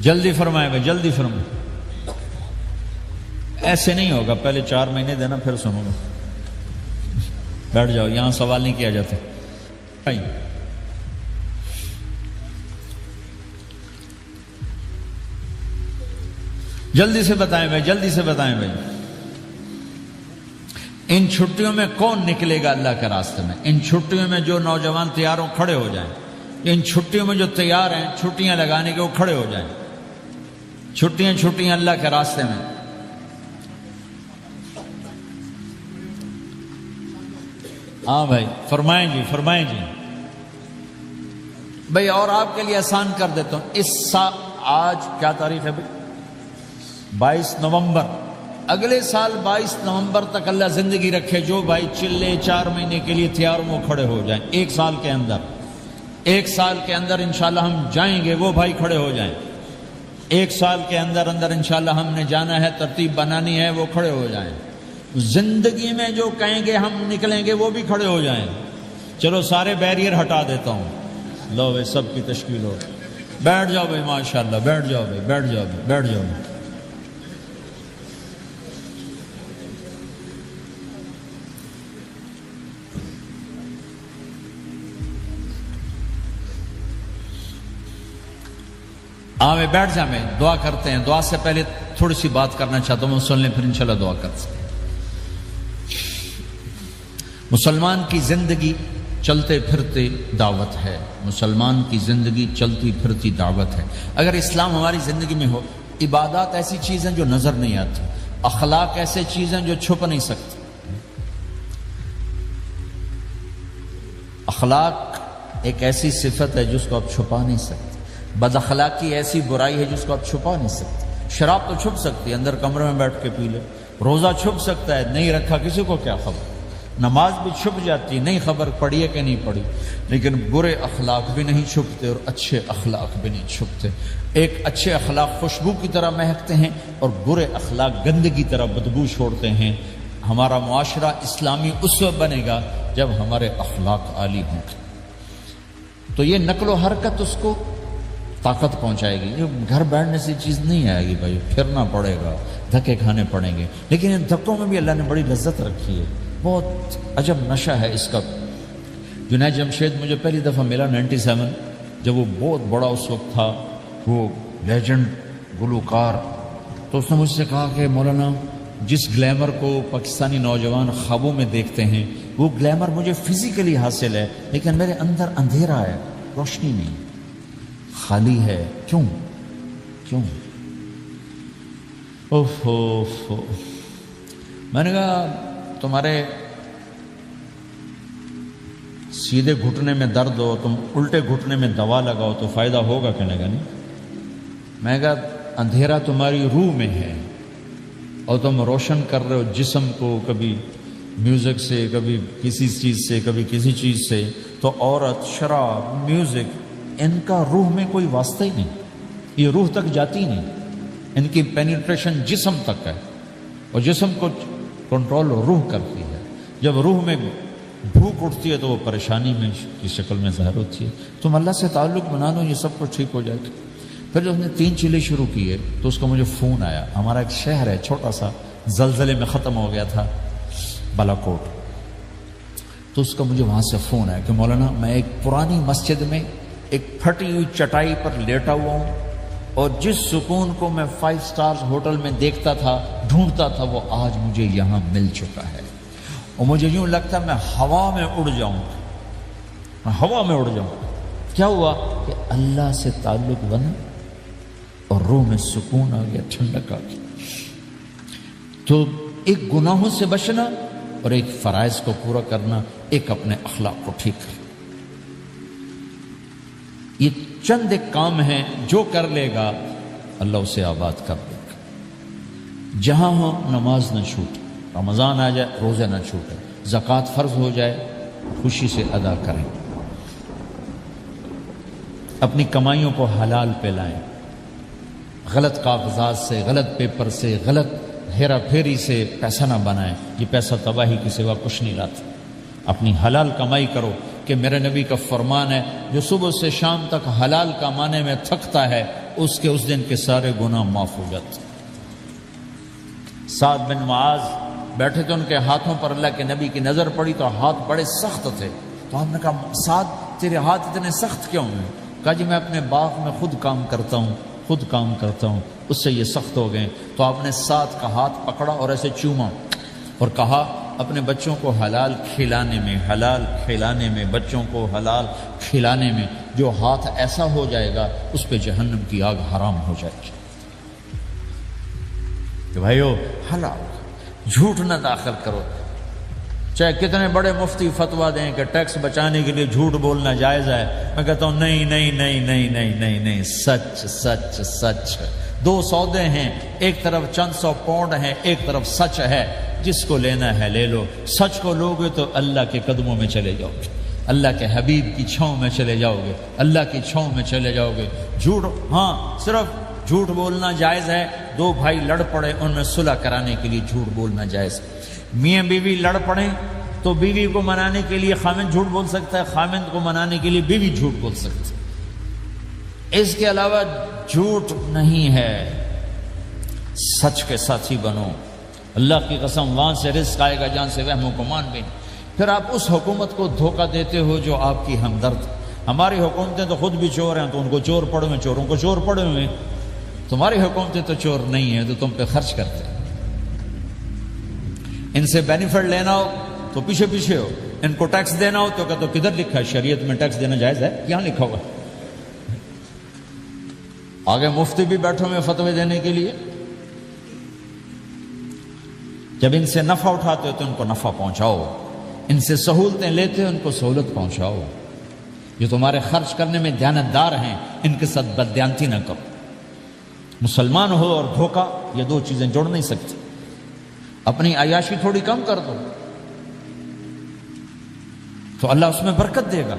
جلدی فرمائے بھائی، جلدی فرمائے، ایسے نہیں ہوگا، پہلے 4 مہینے دینا پھر سنو گا۔ بیٹھ جاؤ، یہاں سوال نہیں کیا جاتا۔ جلدی سے بتائیں بھائی، جلدی سے بتائیں بھائی، ان چھٹیوں میں کون نکلے گا اللہ کے راستے میں؟ ان چھٹیوں میں جو نوجوان تیار ہوں کھڑے ہو جائیں، ان چھٹیوں میں جو تیار ہیں چھٹیاں لگانے کے وہ کھڑے ہو جائیں، چھٹیاں اللہ کے راستے میں۔ ہاں بھائی، فرمائیں جی، فرمائیں جی بھائی، اور آپ کے لیے آسان کر دیتا ہوں، اس سال آج کیا تاریخ ہے بھائی؟ 22 نومبر، اگلے سال 22 نومبر تک اللہ زندگی رکھے، جو بھائی چلے 4 مہینے کے لیے تیار وہ کھڑے ہو جائیں، 1 سال کے اندر، 1 سال کے اندر انشاءاللہ ہم جائیں گے، وہ بھائی کھڑے ہو جائیں، 1 سال کے اندر انشاءاللہ ہم نے جانا ہے، ترتیب بنانی ہے، وہ کھڑے ہو جائیں۔ زندگی میں جو کہیں گے ہم نکلیں گے وہ بھی کھڑے ہو جائیں۔ چلو سارے بیریئر ہٹا دیتا ہوں، لو بھائی سب کی تشکیل ہو، بیٹھ جاؤ بھائی، ماشاءاللہ بیٹھ جاؤ بھائی، بیٹھ جاؤ بھائی، بیٹھ جاؤ بھائی۔ میں بیٹھ جا، میں دعا کرتے ہیں. دعا سے پہلے تھوڑی سی بات کرنا چاہتا ہوں، سن لیں پھر انشاءاللہ دعا کرتے ہیں. مسلمان کی زندگی چلتے پھرتے دعوت ہے. مسلمان کی زندگی چلتی پھرتی دعوت ہے. اگر اسلام ہماری زندگی میں ہو، عبادات ایسی چیزیں جو نظر نہیں آتی، اخلاق ایسے چیزیں جو چھپ نہیں سکتی. اخلاق ایک ایسی صفت ہے جس کو آپ چھپا نہیں سکتے. بد اخلاقی ایسی برائی ہے جس کو آپ چھپا نہیں سکتے. شراب تو چھپ سکتی ہے، اندر کمرے میں بیٹھ کے پی لے. روزہ چھپ سکتا ہے، نہیں رکھا کسی کو کیا خبر. نماز بھی چھپ جاتی، نہیں خبر پڑھی ہے کہ نہیں پڑھی. لیکن برے اخلاق بھی نہیں چھپتے اور اچھے اخلاق بھی نہیں چھپتے. ایک اچھے اخلاق خوشبو کی طرح مہکتے ہیں اور برے اخلاق گندگی کی طرح بدبو چھوڑتے ہیں. ہمارا معاشرہ اسلامی اس وقت بنے گا جب ہمارے اخلاق عالی ہوں گے. تو یہ نقل و حرکت اس کو طاقت پہنچائے گی. یہ گھر بیٹھنے سے چیز نہیں آئے گی بھائی، پھرنا پڑے گا، دھکے کھانے پڑیں گے. لیکن ان دھکوں میں بھی اللہ نے بڑی لذت رکھی ہے. بہت عجب نشہ ہے اس کا. جنید جمشید مجھے پہلی دفعہ ملا 97، جب وہ بہت بڑا اس وقت تھا، وہ لیجنڈ گلوکار. تو اس نے مجھ سے کہا کہ مولانا، جس گلیمر کو پاکستانی نوجوان خوابوں میں دیکھتے ہیں وہ گلیمر مجھے فزیکلی حاصل ہے، لیکن میرے اندر اندھیرا ہے، روشنی نہیں، خالی ہے. کیوں؟ میں نے کہا تمہارے سیدھے گھٹنے میں درد ہو، تم الٹے گھٹنے میں دوا لگاؤ تو فائدہ ہوگا کہ نہیں. میں نے کہا اندھیرا تمہاری روح میں ہے اور تم روشن کر رہے ہو جسم کو، کبھی میوزک سے، کبھی کسی چیز سے، کبھی کسی چیز سے. تو عورت، شراب، میوزک، ان کا روح میں کوئی واسطہ ہی نہیں. یہ روح تک جاتی نہیں. ان کی پینیٹریشن جسم تک ہے اور جسم کو کنٹرول روح کرتی ہے. جب روح میں بھوک اٹھتی ہے تو وہ پریشانی میں کی شکل میں ظاہر ہوتی ہے. تم اللہ سے تعلق بنا لو، یہ سب کچھ ٹھیک ہو جائے گا. پھر جب اس نے 3 چیلے شروع کیے تو اس کا مجھے فون آیا. ہمارا ایک شہر ہے چھوٹا سا، زلزلے میں ختم ہو گیا تھا، بالا کوٹ. تو اس کا مجھے وہاں سے فون آیا کہ مولانا میں ایک پرانی مسجد میں ایک پھٹی ہوئی چٹائی پر لیٹا ہوا ہوں اور جس سکون کو میں 5 سٹارز ہوٹل میں دیکھتا تھا، ڈھونڈتا تھا، وہ آج مجھے یہاں مل چکا ہے. اور مجھے یوں لگتا میں ہوا میں اڑ جاؤں. کیا ہوا کہ اللہ سے تعلق بنا اور روح میں سکون آ گیا، ٹھنڈک آ گئی. تو ایک گناہوں سے بچنا اور ایک فرائض کو پورا کرنا، ایک اپنے اخلاق کو ٹھیک کرنا، یہ چند ایک کام ہیں جو کر لے گا اللہ اسے آباد کر دے گا. جہاں ہو نماز نہ چھوٹے، رمضان آ جائے روزے نہ چھوٹے، زکوٰۃ فرض ہو جائے خوشی سے ادا کریں، اپنی کمائیوں کو حلال پہ لائیں، غلط کاغذات سے، غلط پیپر سے، غلط ہیرا پھیری سے پیسہ نہ بنائیں. یہ پیسہ تباہی کی سوا کچھ نہیں لاتا. اپنی حلال کمائی کرو کہ میرے نبی کا فرمان ہے جو صبح سے شام تک حلال کمانے میں تھکتا ہے اس کے اس دن کے سارے گناہ معاف ہو جاتے. سعد بن معاذ بیٹھے تھے، ان کے ہاتھوں پر اللہ کے نبی کی نظر پڑی تو ہاتھ بڑے سخت تھے. تو ہم نے کہا سعد تیرے ہاتھ اتنے سخت کیوں ہیں؟ کہا جی میں اپنے باغ میں خود کام کرتا ہوں، اس سے یہ سخت ہو گئے. تو آپ نے سعد کا ہاتھ پکڑا اور ایسے چوما اور کہا اپنے بچوں کو حلال کھلانے میں بچوں کو حلال کھلانے میں جو ہاتھ ایسا ہو جائے گا اس پہ جہنم کی آگ حرام ہو جائے گی. کہ بھائیو حلال، جھوٹ نہ داخل کرو. چاہے کتنے بڑے مفتی فتویٰ دیں کہ ٹیکس بچانے کے لیے جھوٹ بولنا جائز ہے، میں کہتا ہوں نہیں، سچ. 2 سودے ہیں، ایک طرف چند 100 پاؤنڈ ہیں، ایک طرف سچ ہے. جس کو لینا ہے لے لو. سچ کو لوگے تو اللہ کے قدموں میں چلے جاؤ گے، اللہ کے حبیب کی چھاؤں میں چلے جاؤ گے، اللہ کی چھاؤں میں چلے جاؤ گے. جھوٹ، ہاں صرف جھوٹ بولنا جائز ہے. 2 بھائی لڑ پڑے، ان میں صلح کرانے کے لیے جھوٹ بولنا جائز. میاں بیوی لڑ پڑیں تو بیوی کو منانے کے لیے خامند جھوٹ بول سکتا ہے، خامند کو منانے کے لیے بیوی جھوٹ بول سکتی ہے. اس کے علاوہ جھوٹ نہیں ہے. سچ کے ساتھی بنو. اللہ کی قسم وہاں سے رزق آئے گا جہاں سے وہم و گمان بھی. پھر آپ اس حکومت کو دھوکہ دیتے ہو جو آپ کی ہمدرد، ہماری حکومتیں تو خود بھی چور ہیں تو ان کو چور پڑے ہوئے، چوروں کو چور پڑے ہوئے. تمہاری حکومتیں تو چور نہیں ہیں تو تم پہ خرچ کرتے ہیں. ان سے بینیفٹ لینا ہو تو پیچھے پیچھے ہو، ان کو ٹیکس دینا ہو تو کہتے ہو کدھر لکھا ہے شریعت میں ٹیکس دینا جائز ہے؟ یہاں لکھا ہوگا. آگے مفتی بھی بیٹھے ہوئے فتوے دینے کے لیے. جب ان سے نفع اٹھاتے ہو تو ان کو نفع پہنچاؤ، ان سے سہولتیں لیتے ہو ان کو سہولت پہنچاؤ. جو تمہارے خرچ کرنے میں دیانتدار ہیں ان کے ساتھ بددیانتی نہ کرو. مسلمان ہو اور دھوکہ، یہ دو چیزیں جوڑ نہیں سکتی. اپنی عیاشی تھوڑی کم کر دو تو اللہ اس میں برکت دے گا.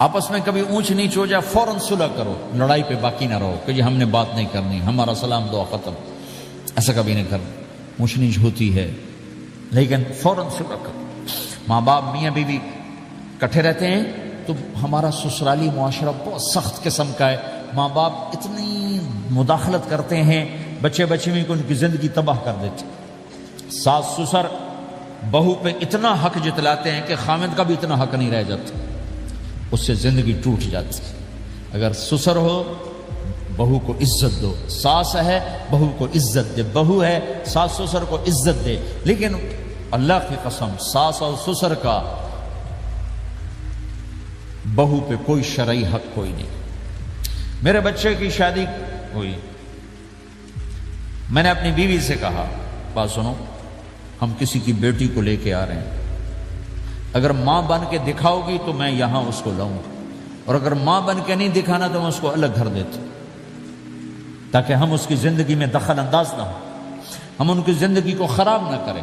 آپس میں کبھی اونچ نیچ ہو جائے فوراً صلح کرو، لڑائی پہ باقی نہ رہو کہ جی ہم نے بات نہیں کرنی، ہمارا سلام دعا ختم. ایسا کبھی نہیں کرنا. اونچ نیچ ہوتی ہے لیکن فوراً صلح کرو. ماں باپ میاں بیوی کٹھے رہتے ہیں تو ہمارا سسرالی معاشرہ بہت سخت قسم کا ہے. ماں باپ اتنی مداخلت کرتے ہیں بچے میں کو ان کی زندگی تباہ کر دیتے. ساس سسر بہو پہ اتنا حق جتلاتے ہیں کہ خامد کا بھی اتنا حق نہیں رہ جاتا، اس سے زندگی ٹوٹ جاتی. اگر سسر ہو بہو کو عزت دو، ساس ہے بہو کو عزت دے، بہو ہے ساس سسر کو عزت دے. لیکن اللہ کی قسم ساس اور سسر کا بہو پہ کوئی شرعی حق کوئی نہیں. میرے بچے کی شادی ہوئی، میں نے اپنی بیوی سے کہا بات سنو، ہم کسی کی بیٹی کو لے کے آ رہے ہیں، اگر ماں بن کے دکھاؤ گی تو میں یہاں اس کو لاؤں، اور اگر ماں بن کے نہیں دکھانا تو میں اس کو الگ گھر دیتا تاکہ ہم اس کی زندگی میں دخل انداز نہ ہو، ہم ان کی زندگی کو خراب نہ کریں.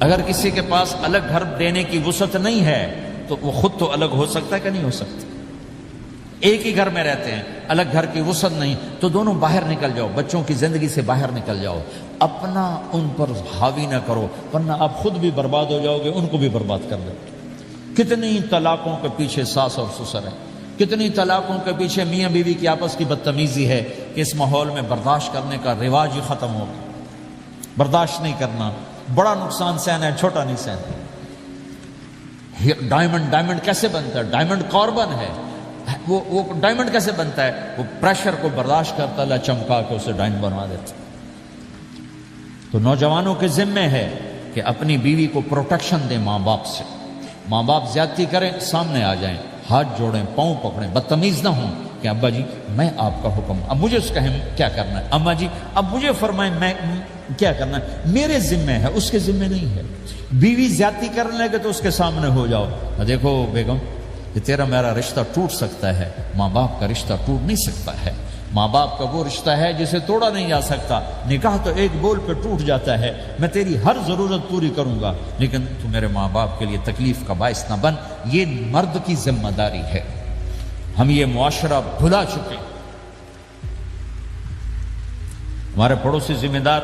اگر کسی کے پاس الگ گھر دینے کی وسعت نہیں ہے تو وہ خود تو الگ ہو سکتا ہے کہ نہیں ہو سکتا. ایک ہی گھر میں رہتے ہیں، الگ گھر کی وسعت نہیں تو دونوں باہر نکل جاؤ، بچوں کی زندگی سے باہر نکل جاؤ. اپنا ان پر حاوی نہ کرو ورنہ آپ خود بھی برباد ہو جاؤ گے، ان کو بھی برباد کر دو. کتنی طلاقوں کے پیچھے ساس اور سسر ہیں، کتنی طلاقوں کے پیچھے میاں بیوی کی آپس کی بدتمیزی ہے کہ اس ماحول میں برداشت کرنے کا رواج ہی ختم ہو گیا. برداشت نہیں کرنا، بڑا نقصان سہنا ہے، چھوٹا نہیں سہنا. ڈائمنڈ کیسے بنتا ہے؟ ڈائمنڈ کاربن ہے. وہ ڈائمنڈ کیسے بنتا ہے؟ وہ پریشر کو برداشت کرتا اللہ چمکا کے اسے ڈائمنڈ بنوا دیتا. تو نوجوانوں کے ذمے ہے کہ اپنی بیوی کو پروٹیکشن دیں ماں باپ سے. ماں باپ زیادتی کریں سامنے آ جائیں، ہاتھ جوڑیں، پاؤں پکڑیں، بدتمیز نہ ہوں کہ ابا جی میں آپ کا حکم، اب مجھے اس کہیں کیا کرنا ہے، اماں جی اب مجھے فرمائیں میں کیا کرنا ہے، میرے ذمے ہے اس کے ذمے نہیں ہے. بیوی زیادتی کرنے لگے تو اس کے سامنے ہو جاؤ، دیکھو بیگم یہ تیرا میرا رشتہ ٹوٹ سکتا ہے، ماں باپ کا رشتہ ٹوٹ نہیں سکتا ہے. ماں باپ کا وہ رشتہ ہے جسے توڑا نہیں جا سکتا. نکاح تو ایک بول پہ ٹوٹ جاتا ہے. میں تیری ہر ضرورت پوری کروں گا لیکن تو میرے ماں باپ کے لیے تکلیف کا باعث نہ بن. یہ مرد کی ذمہ داری ہے. ہم یہ معاشرہ بھلا چکے. ہمارے پڑوسی ذمہ دار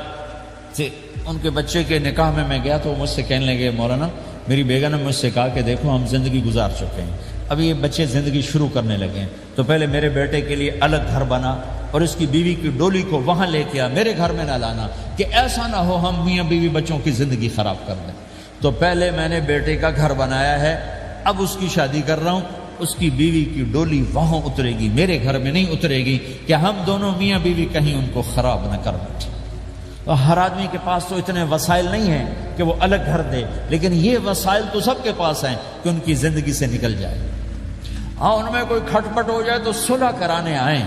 تھے، ان کے بچے کے نکاح میں گیا تو وہ مجھ سے کہنے لگے مولانا میری بیگم نے مجھ سے کہا کہ دیکھو ہم زندگی گزار چکے ہیں، اب یہ بچے زندگی شروع کرنے لگے ہیں تو پہلے میرے بیٹے کے لیے الگ گھر بنا اور اس کی بیوی کی ڈولی کو وہاں لے کے آ، میرے گھر میں نہ لانا کہ ایسا نہ ہو ہم میاں بیوی بچوں کی زندگی خراب کر دیں. تو پہلے میں نے بیٹے کا گھر بنایا ہے، اب اس کی شادی کر رہا ہوں، اس کی بیوی کی ڈولی وہاں اترے گی، میرے گھر میں نہیں اترے گی کہ ہم دونوں میاں بیوی کہیں ان کو خراب نہ کر بیٹھے. ہر آدمی کے پاس تو اتنے وسائل نہیں ہیں کہ وہ الگ گھر دے، لیکن یہ وسائل تو سب کے پاس ہیں کہ ان کی زندگی سے نکل جائے. ہاں ان میں کوئی کھٹ پٹ ہو جائے تو صلح کرانے آئیں،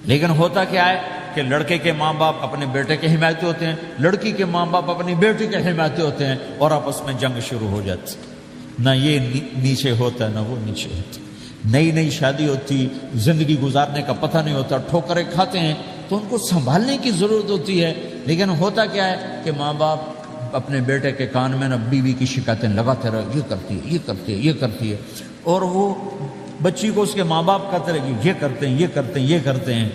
لیکن ہوتا کیا ہے کہ لڑکے کے ماں باپ اپنے بیٹے کے حمایتی ہوتے ہیں، لڑکی کے ماں باپ اپنی بیٹی کے حمایتی ہوتے ہیں اور آپس میں جنگ شروع ہو جاتی. نہ یہ نیچے ہوتا ہے نہ وہ نیچے ہوتا. نئی شادی ہوتی، زندگی گزارنے کا پتہ نہیں ہوتا، ٹھوکریں کھاتے ہیں تو ان کو سنبھالنے کی ضرورت ہوتی ہے. لیکن ہوتا کیا ہے کہ ماں باپ اپنے بیٹے کے کان میں نہ بیوی کی شکایتیں لگاتے رہے، یہ کرتی ہے، یہ کرتی ہے، یہ کرتی ہے، اور وہ بچی کو اس کے ماں باپ کہتے رہے کہ یہ کرتے ہیں، یہ کرتے ہیں، یہ کرتے ہیں.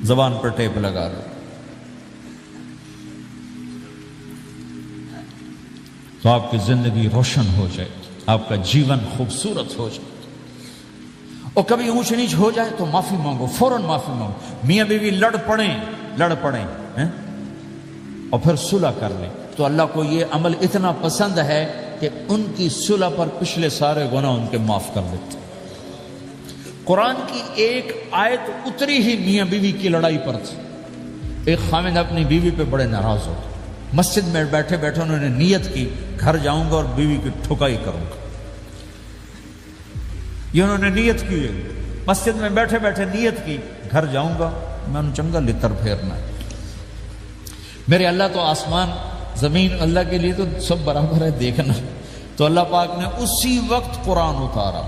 زبان پر ٹیپ لگا رہے تو آپ کی زندگی روشن ہو جائے، آپ کا جیون خوبصورت ہو جائے. اور کبھی اونچ نیچ ہو جائے تو معافی مانگو، فوراً معافی مانگو. میاں بیوی لڑ پڑیں اور پھر صلح کر لیں. تو اللہ کو یہ عمل اتنا پسند ہے کہ ان کی صلح پر پچھلے سارے گناہ ان کے معاف کر دیتے. قرآن کی ایک آیت اتری ہی میاں بیوی کی لڑائی پر تھی. ایک خامد اپنی بیوی پہ بڑے ناراض ہوتے. مسجد میں بیٹھے بیٹھے انہوں نے نیت کی گھر جاؤں گا اور بیوی کی ٹھکائی کروں گا. یہ انہوں نے نیت کی ہے. مسجد میں بیٹھے بیٹھے نیت کی گھر جاؤں گا میں ان چنگا لتر پھیرنا ہے. میرے اللہ تو آسمان زمین اللہ کے لیے تو سب برابر ہے دیکھنا. تو اللہ پاک نے اسی وقت قرآن اتارا.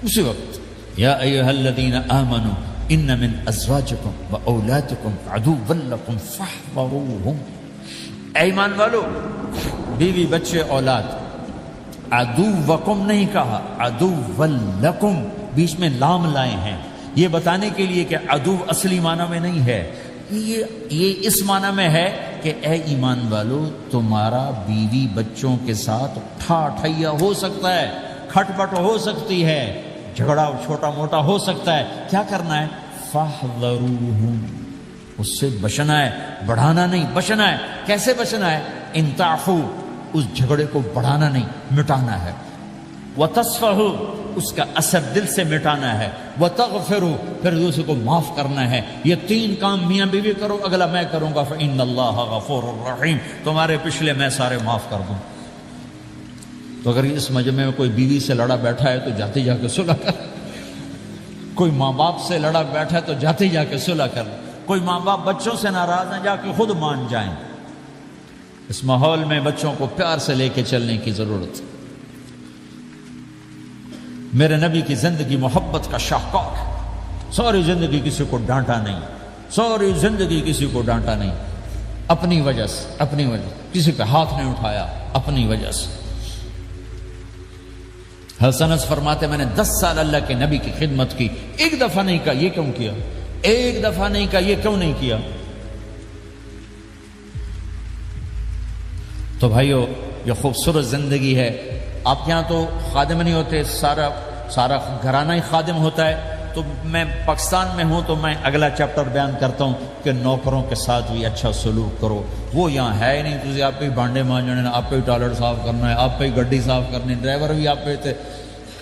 اسی وقت یا ایھا الذین آمنوا ان من ازواجکم و اولادکم عدوا لکم فاحذروہم. اے ایمان والو بیوی بچے اولاد. عدوکم نہیں کہا عدوا لکم, بیچ میں لام لائے ہیں یہ بتانے کے لیے کہ عدو اصلی معنی میں نہیں ہے. یہ اس معنی میں ہے کہ اے ایمان والو تمہارا بیوی بچوں کے ساتھ ٹھائیا ہو سکتا ہے, کھٹ پٹ ہو سکتی ہے, جھگڑا چھوٹا موٹا ہو سکتا ہے. کیا کرنا ہے؟ فاحذروہم, اس سے بچنا ہے, بڑھانا نہیں, بچنا ہے. کیسے بچنا ہے؟ ان تعفو, اس جھگڑے کو بڑھانا نہیں, مٹانا ہے. وتصفحوا, اس کا اثر دل سے مٹانا ہے. وتغفروا, پھر دوسرے کو معاف کرنا ہے. یہ تین کام میاں بیوی کرو, اگلا میں کروں گا. فإن اللہ غفور الرحیم, تمہارے پچھلے میں سارے معاف کر دوں. تو اگر اس مجمع میں کوئی بیوی سے لڑا بیٹھا ہے تو جاتے جا کے صلح کر. کوئی ماں باپ سے لڑا بیٹھا ہے تو جاتے جا کے صلح کر. کوئی ماں باپ بچوں سے ناراض ہیں, جا کے خود مان جائیں. اس ماحول میں بچوں کو پیار سے لے کے چلنے کی ضرورت ہے. میرے نبی کی زندگی محبت کا شاہکار ہے. ساری زندگی کسی کو ڈانٹا نہیں, ساری زندگی کسی کو ڈانٹا نہیں. اپنی وجہ سے, اپنی وجہ, کسی پہ ہاتھ نہیں اٹھایا, اپنی وجہ سے. حسن انس فرماتے میں نے 10 سال اللہ کے نبی کی خدمت کی, ایک دفعہ نہیں کہا یہ کیوں کیا, ایک دفعہ نہیں کہا یہ کیوں نہیں کیا. تو بھائیو یہ خوبصورت زندگی ہے. آپ کے یہاں تو خادم نہیں ہوتے, سارا گھرانہ ہی خادم ہوتا ہے. تو میں پاکستان میں ہوں تو میں اگلا چیپٹر بیان کرتا ہوں کہ نوکروں کے ساتھ بھی اچھا سلوک کرو. وہ یہاں ہے ہی نہیں. تجھے آپ پہ ہی بانڈے مانجنے, آپ پہ ہی ٹوائلٹ صاف کرنا ہے, آپ پہ ہی گڈی صاف کرنی, ڈرائیور بھی آپ پہ تھے,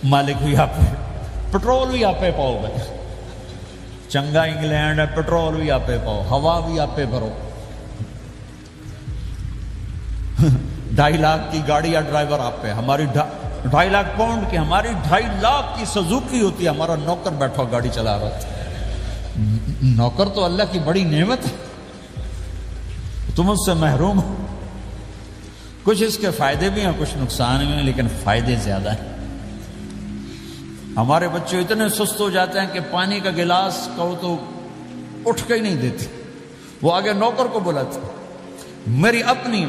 مالک بھی آپ پہ, پٹرول بھی آپ پہ پاؤ. بھائی چنگا انگلینڈ ہے, پٹرول بھی آپ پہ پاؤ, ہوا بھی آپ پہ بھرو. 2.5 لاکھ کی گاڑی یا ڈرائیور آپ پہ. ہماری 2.5 لاکھ پاؤنڈ کی, ہماری 2.5 لاکھ کی سزوکی ہوتی ہے. ہمارا نوکر بیٹھا گاڑی چلا رہا تھا. نوکر تو اللہ کی بڑی نعمت ہے, تم اس سے محروم ہو. کچھ اس کے فائدے بھی ہیں, کچھ نقصان بھی ہیں, لیکن فائدے زیادہ ہیں. ہمارے بچے اتنے سست ہو جاتے ہیں کہ پانی کا گلاس کہو تو اٹھ کے ہی نہیں دیتے, وہ آگے نوکر کو بلاتے. میری اپنی,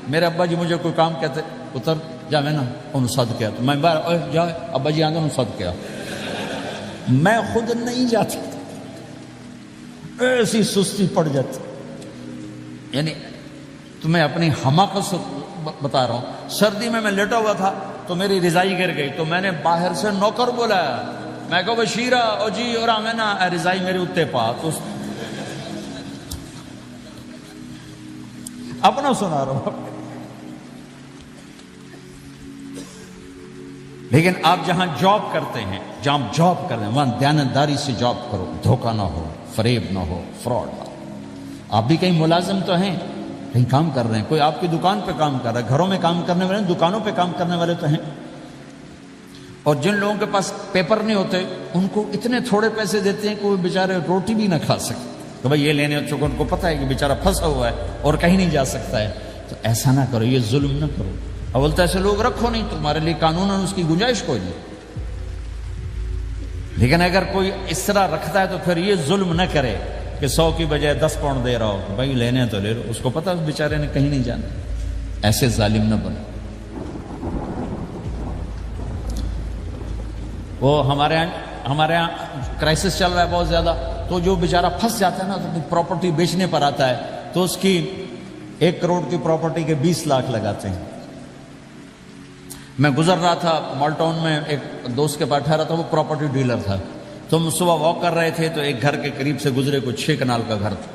میرے ابا جی مجھے کوئی کام کہتے, اتر جا, میں نا ان صد کیا, تو میں باہر جا ابا جی آگے ان صد کیا. میں خود نہیں جاتا, ایسی سستی پڑ جاتی. یعنی تمہیں اپنی حماقت سے بتا رہا ہوں. سردی میں لیٹا ہوا تھا تو میری رضائی گر گئی, تو میں نے باہر سے نوکر بولایا. میں کہو بشیرہ او جی اور میں نا رضائی میری اتنے پا, تو اپنا سنا رہا ہوں. لیکن آپ جہاں جاب کرتے ہیں, جہاں جاب کر رہے ہیں, وہاں دیانتداری سے جاب کرو, دھوکہ نہ ہو, فریب نہ ہو, فراڈ نہ ہو. آپ بھی کہیں ملازم تو ہیں, کہیں کام کر رہے ہیں, کوئی آپ کی دکان پہ کام کر رہا ہے, گھروں میں کام کرنے والے, دکانوں پہ کام کرنے والے تو ہیں. اور جن لوگوں کے پاس پیپر نہیں ہوتے ان کو اتنے تھوڑے پیسے دیتے ہیں کہ وہ بیچارے روٹی بھی نہ کھا سکتے. تو بھائی یہ لینے چونکہ ان کو پتہ ہے کہ بیچارہ پھنسا ہوا ہے اور کہیں نہیں جا سکتا ہے. تو ایسا نہ کرو, یہ ظلم نہ کرو. اول تو ایسے لوگ رکھو نہیں, تمہارے لیے قانون اس کی گنجائش کوئی نہیں. لیکن اگر کوئی اس طرح رکھتا ہے تو پھر یہ ظلم نہ کرے کہ 100 کی بجائے 10 پاؤنڈ دے رہا ہو. کہ بھائی لینے تو لے لو, اس کو پتہ اس بیچارے نے کہیں نہیں جانا. ایسے ظالم نہ بنو. وہ ہمارے یہاں کرائسس چل رہا ہے بہت زیادہ, تو جو بیچارہ پھنس جاتا ہے نا, تو پراپرٹی بیچنے پر آتا ہے تو اس کی 1 کروڑ کی پراپرٹی کے 20 لاکھ لگاتے ہیں. میں گزر رہا تھا مال ٹاؤن میں, ایک دوست کے پاس ٹھہرا تھا, وہ پراپرٹی ڈیلر تھا. تو ہم صبح واک کر رہے تھے تو ایک گھر کے قریب سے گزرے, کو 6 کنال کا گھر تھا.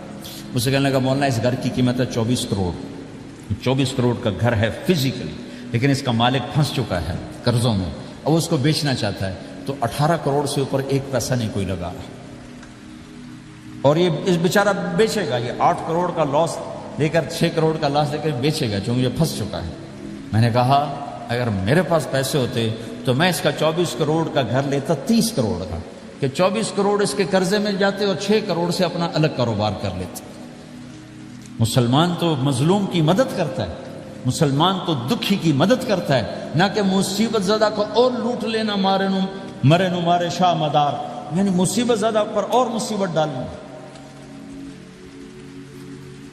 مجھ سے کہنے لگا مولانا اس گھر کی قیمت ہے 24 کروڑ. 24 کروڑ کا گھر ہے فزیکلی، لیکن اس کا مالک پھنس چکا ہے قرضوں میں، اب اس کو بیچنا چاہتا ہے، تو 18 کروڑ سے اوپر ایک پیسہ نہیں کوئی لگا رہا، اور یہ اس بیچارہ بیچے گا، یہ 8 کروڑ کا لاس لے کر 6 کروڑ کا لاس لے کر بیچے گا چونکہ یہ پھنس چکا ہے. میں نے کہا اگر میرے پاس پیسے ہوتے تو میں اس کا 24 کروڑ کا گھر لیتا 30 کروڑ کا، کہ 24 کروڑ اس کے قرضے میں جاتے اور 6 کروڑ سے اپنا الگ کاروبار کر لیتے. مسلمان تو مظلوم کی مدد کرتا ہے، مسلمان تو دکھی کی مدد کرتا ہے، نہ کہ مصیبت زدہ کو اور لوٹ لینا، مرے نو مارے شاہ مدار، یعنی مصیبت زدہ پر اور مصیبت ڈالنا.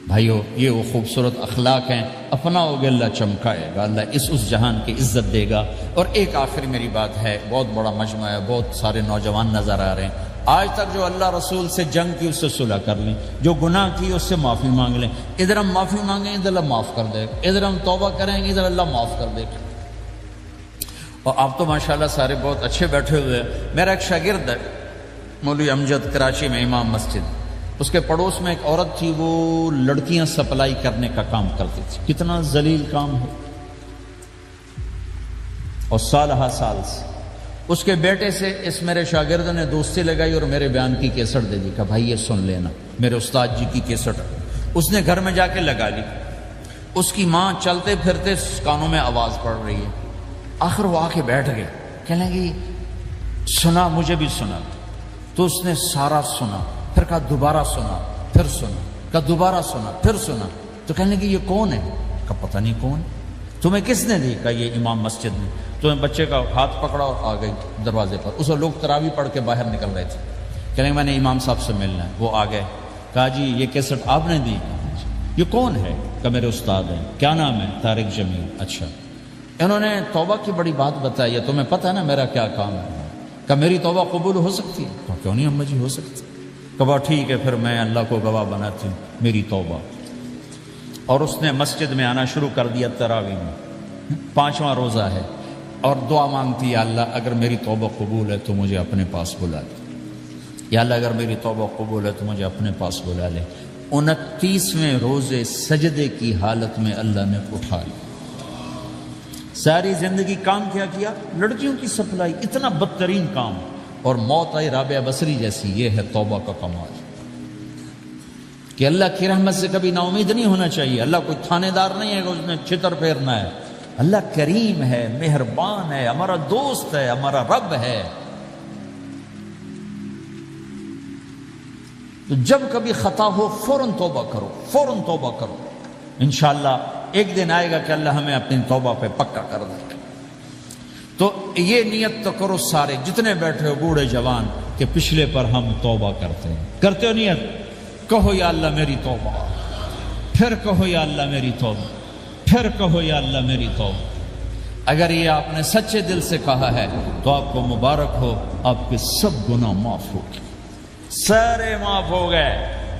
بھائیو یہ وہ خوبصورت اخلاق ہیں، اپناؤ گے اللہ چمکائے گا، اللہ اس جہان کی عزت دے گا. اور ایک آخری میری بات ہے، بہت بڑا مجمع ہے، بہت سارے نوجوان نظر آ رہے ہیں، آج تک جو اللہ رسول سے جنگ کی اس سے صلح کر لیں، جو گناہ کی اس سے معافی مانگ لیں. ادھر ہم معافی مانگیں ادھر اللہ معاف کر دے گا، ادھر ہم توبہ کریں گے ادھر اللہ معاف کر دے گا. اور آپ تو ماشاءاللہ سارے بہت اچھے بیٹھے ہوئے ہیں. میرا ایک شاگرد ہے مولوی امجد، کراچی میں امام مسجد، اس کے پڑوس میں ایک عورت تھی، وہ لڑکیاں سپلائی کرنے کا کام کرتی تھی. کتنا ذلیل کام ہے، اور سال سے اس کے بیٹے سے اس میرے شاگرد نے دوستی لگائی اور میرے بیان کی کیسٹ دے دی کہ بھائی یہ سن لینا، میرے استاد جی کی کیسٹ. اس نے گھر میں جا کے لگا لی. اس کی ماں چلتے پھرتے کانوں میں آواز پڑ رہی ہے. آخر وہ آ کے بیٹھ گئے، کہنے لگی سنا، مجھے بھی سنا. تو اس نے سارا سنا، پھر کہا دوبارہ سنا، پھر سنا، کہا دوبارہ سنا، پھر سنا. تو کہنے لگی یہ کون ہے؟ کہا پتہ نہیں کون. تمہیں کس نے دی؟ کہا یہ امام مسجد نے. تو بچے کا ہاتھ پکڑا اور آ گئی دروازے پر. اس وقت لوگ تراویح پڑھ کے باہر نکل رہے تھے. کہنے میں نے امام صاحب سے ملنا ہے. وہ آ گئے، کہا جی یہ کیسٹ آپ نے دی؟ یہ کون ہے؟ کہ میرے استاد ہیں. کیا نام ہے؟ طارق جمیل. اچھا. انہوں نے توبہ کی بڑی بات بتائی ہے، تمہیں پتہ ہے نا میرا کیا کام ہے؟ کہ میری توبہ قبول ہو سکتی ہے؟ تو کیوں نہیں اماں جی ہو سکتی. کہا ٹھیک ہے پھر میں اللہ کو گواہ بناتی ہوں میری توبہ. اور اس نے مسجد میں آنا شروع کر دیا تراویح میں. 5واں روزہ ہے اور دعا مانگتی ہے اللہ اگر میری توبہ قبول ہے تو مجھے اپنے پاس بلا لے، یا اللہ اگر میری توبہ قبول ہے تو مجھے اپنے پاس بلا لے. 29ویں روزے سجدے کی حالت میں اللہ نے اٹھا لی. ساری زندگی کام کیا؟ لڑکیوں کی سپلائی، اتنا بدترین کام. اور موت آئی رابعہ بصری جیسی. یہ ہے توبہ کا کمال کہ اللہ کی رحمت سے کبھی نا امید نہیں ہونا چاہیے. اللہ کوئی تھانے دار نہیں ہے کہ اس نے چھتر پھیرنا ہے. اللہ کریم ہے، مہربان ہے، ہمارا دوست ہے، ہمارا رب ہے. تو جب کبھی خطا ہو فوراً توبہ کرو، فوراً توبہ کرو. انشاءاللہ ایک دن آئے گا کہ اللہ ہمیں اپنی توبہ پہ پکا کر دے گا. تو یہ نیت تو کرو سارے جتنے بیٹھے ہو، بوڑھے جوان، کہ پچھلے پر ہم توبہ کرتے ہیں. کرتے ہو نیت؟ کہو یا اللہ میری توبہ، پھر کہو یا اللہ میری توبہ، پھر کہو یا اللہ میری توبہ. اگر یہ آپ نے سچے دل سے کہا ہے تو آپ کو مبارک ہو، آپ کے سب گناہ معاف ہو گئے، سارے معاف ہو گئے.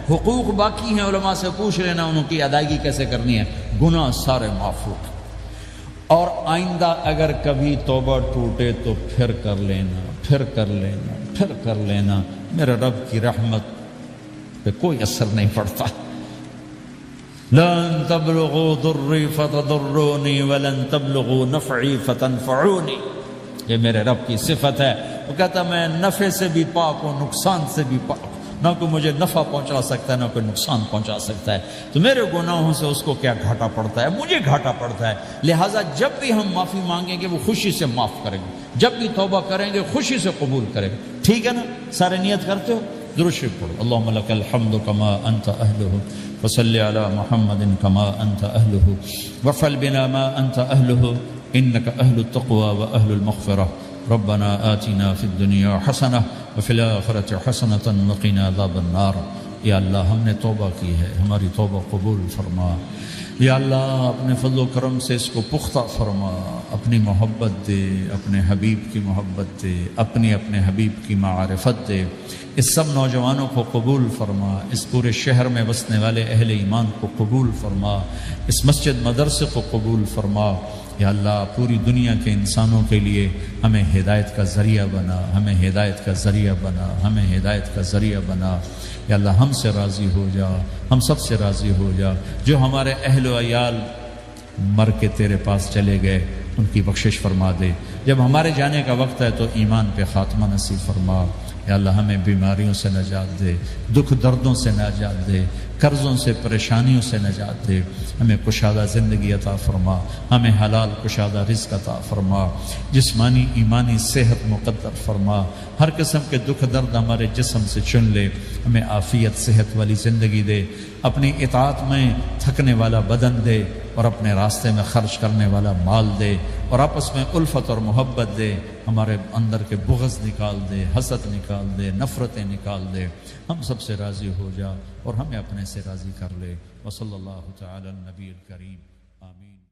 حقوق باقی ہیں، علماء سے پوچھ لینا ان کی ادائیگی کیسے کرنی ہے. گناہ سارے معاف ہو گئے. اور آئندہ اگر کبھی توبہ ٹوٹے تو پھر کر لینا، پھر کر لینا، پھر کر لینا. میرے رب کی رحمت پہ کوئی اثر نہیں پڑتا. لن تبلغوا ضری فتضرونی ولن تبلغوا نفعی فتنفعونی. یہ میرے رب کی صفت ہے. وہ کہتا میں نفع سے بھی پاک ہوں، نقصان سے بھی پاک ہوں. نہ کوئی مجھے نفع پہنچا سکتا ہے نہ کوئی نقصان پہنچا سکتا ہے. تو میرے گناہوں سے اس کو کیا گھاٹا پڑتا ہے؟ مجھے گھاٹا پڑتا ہے. لہٰذا جب بھی ہم معافی مانگیں گے وہ خوشی سے معاف کریں گے، جب بھی توبہ کریں گے خوشی سے قبول کریں گے. ٹھیک ہے نا؟ سارے نیت کرتے ہو؟ درود شریف پڑھو. اللہم لک الحمد کما انت اہلہ وصلی علی محمد کما انت اہلہ وفعل بنا ما انت اہلہ انک اہل التقوی و اہل المغفرہ. ربنا آتنا فی الدنیا حسنہ وفی الآخرۃ حسنۃ وقنا عذاب النار. یا اللہ ہم نے توبہ کی ہے، ہماری توبہ قبول فرما. یا اللہ اپنے فضل و کرم سے اس کو پختہ فرما، اپنی محبت دے، اپنے حبیب کی محبت دے، اپنے حبیب کی معرفت دے. اس سب نوجوانوں کو قبول فرما، اس پورے شہر میں بسنے والے اہل ایمان کو قبول فرما، اس مسجد مدرسے کو قبول فرما. یا اللہ پوری دنیا کے انسانوں کے لیے ہمیں ہدایت کا ذریعہ بنا، ہمیں ہدایت کا ذریعہ بنا، ہمیں ہدایت کا ذریعہ بنا۔ یا اللہ ہم سے راضی ہو جا، ہم سب سے راضی ہو جا۔ جو ہمارے اہل و عیال مر کے تیرے پاس چلے گئے ان کی بخشش فرما دے، جب ہمارے جانے کا وقت ہے تو ایمان پہ خاتمہ نصیب فرما۔ یا اللہ ہمیں بیماریوں سے نجات دے، دکھ دردوں سے نجات دے، قرضوں سے پریشانیوں سے نجات دے، ہمیں کشادہ زندگی عطا فرما، ہمیں حلال کشادہ رزق عطا فرما، جسمانی ایمانی صحت مقدر فرما، ہر قسم کے دکھ درد ہمارے جسم سے چن لے، ہمیں عافیت صحت والی زندگی دے، اپنی اطاعت میں تھکنے والا بدن دے اور اپنے راستے میں خرچ کرنے والا مال دے، اور آپس میں الفت اور محبت دے، ہمارے اندر کے بغض نکال دے، حسد نکال دے، نفرتیں نکال دے، ہم سب سے راضی ہو جا اور ہمیں اپنے سے راضی کر لے۔ وصلی اللہ تعالی النبی الکریم، آمین۔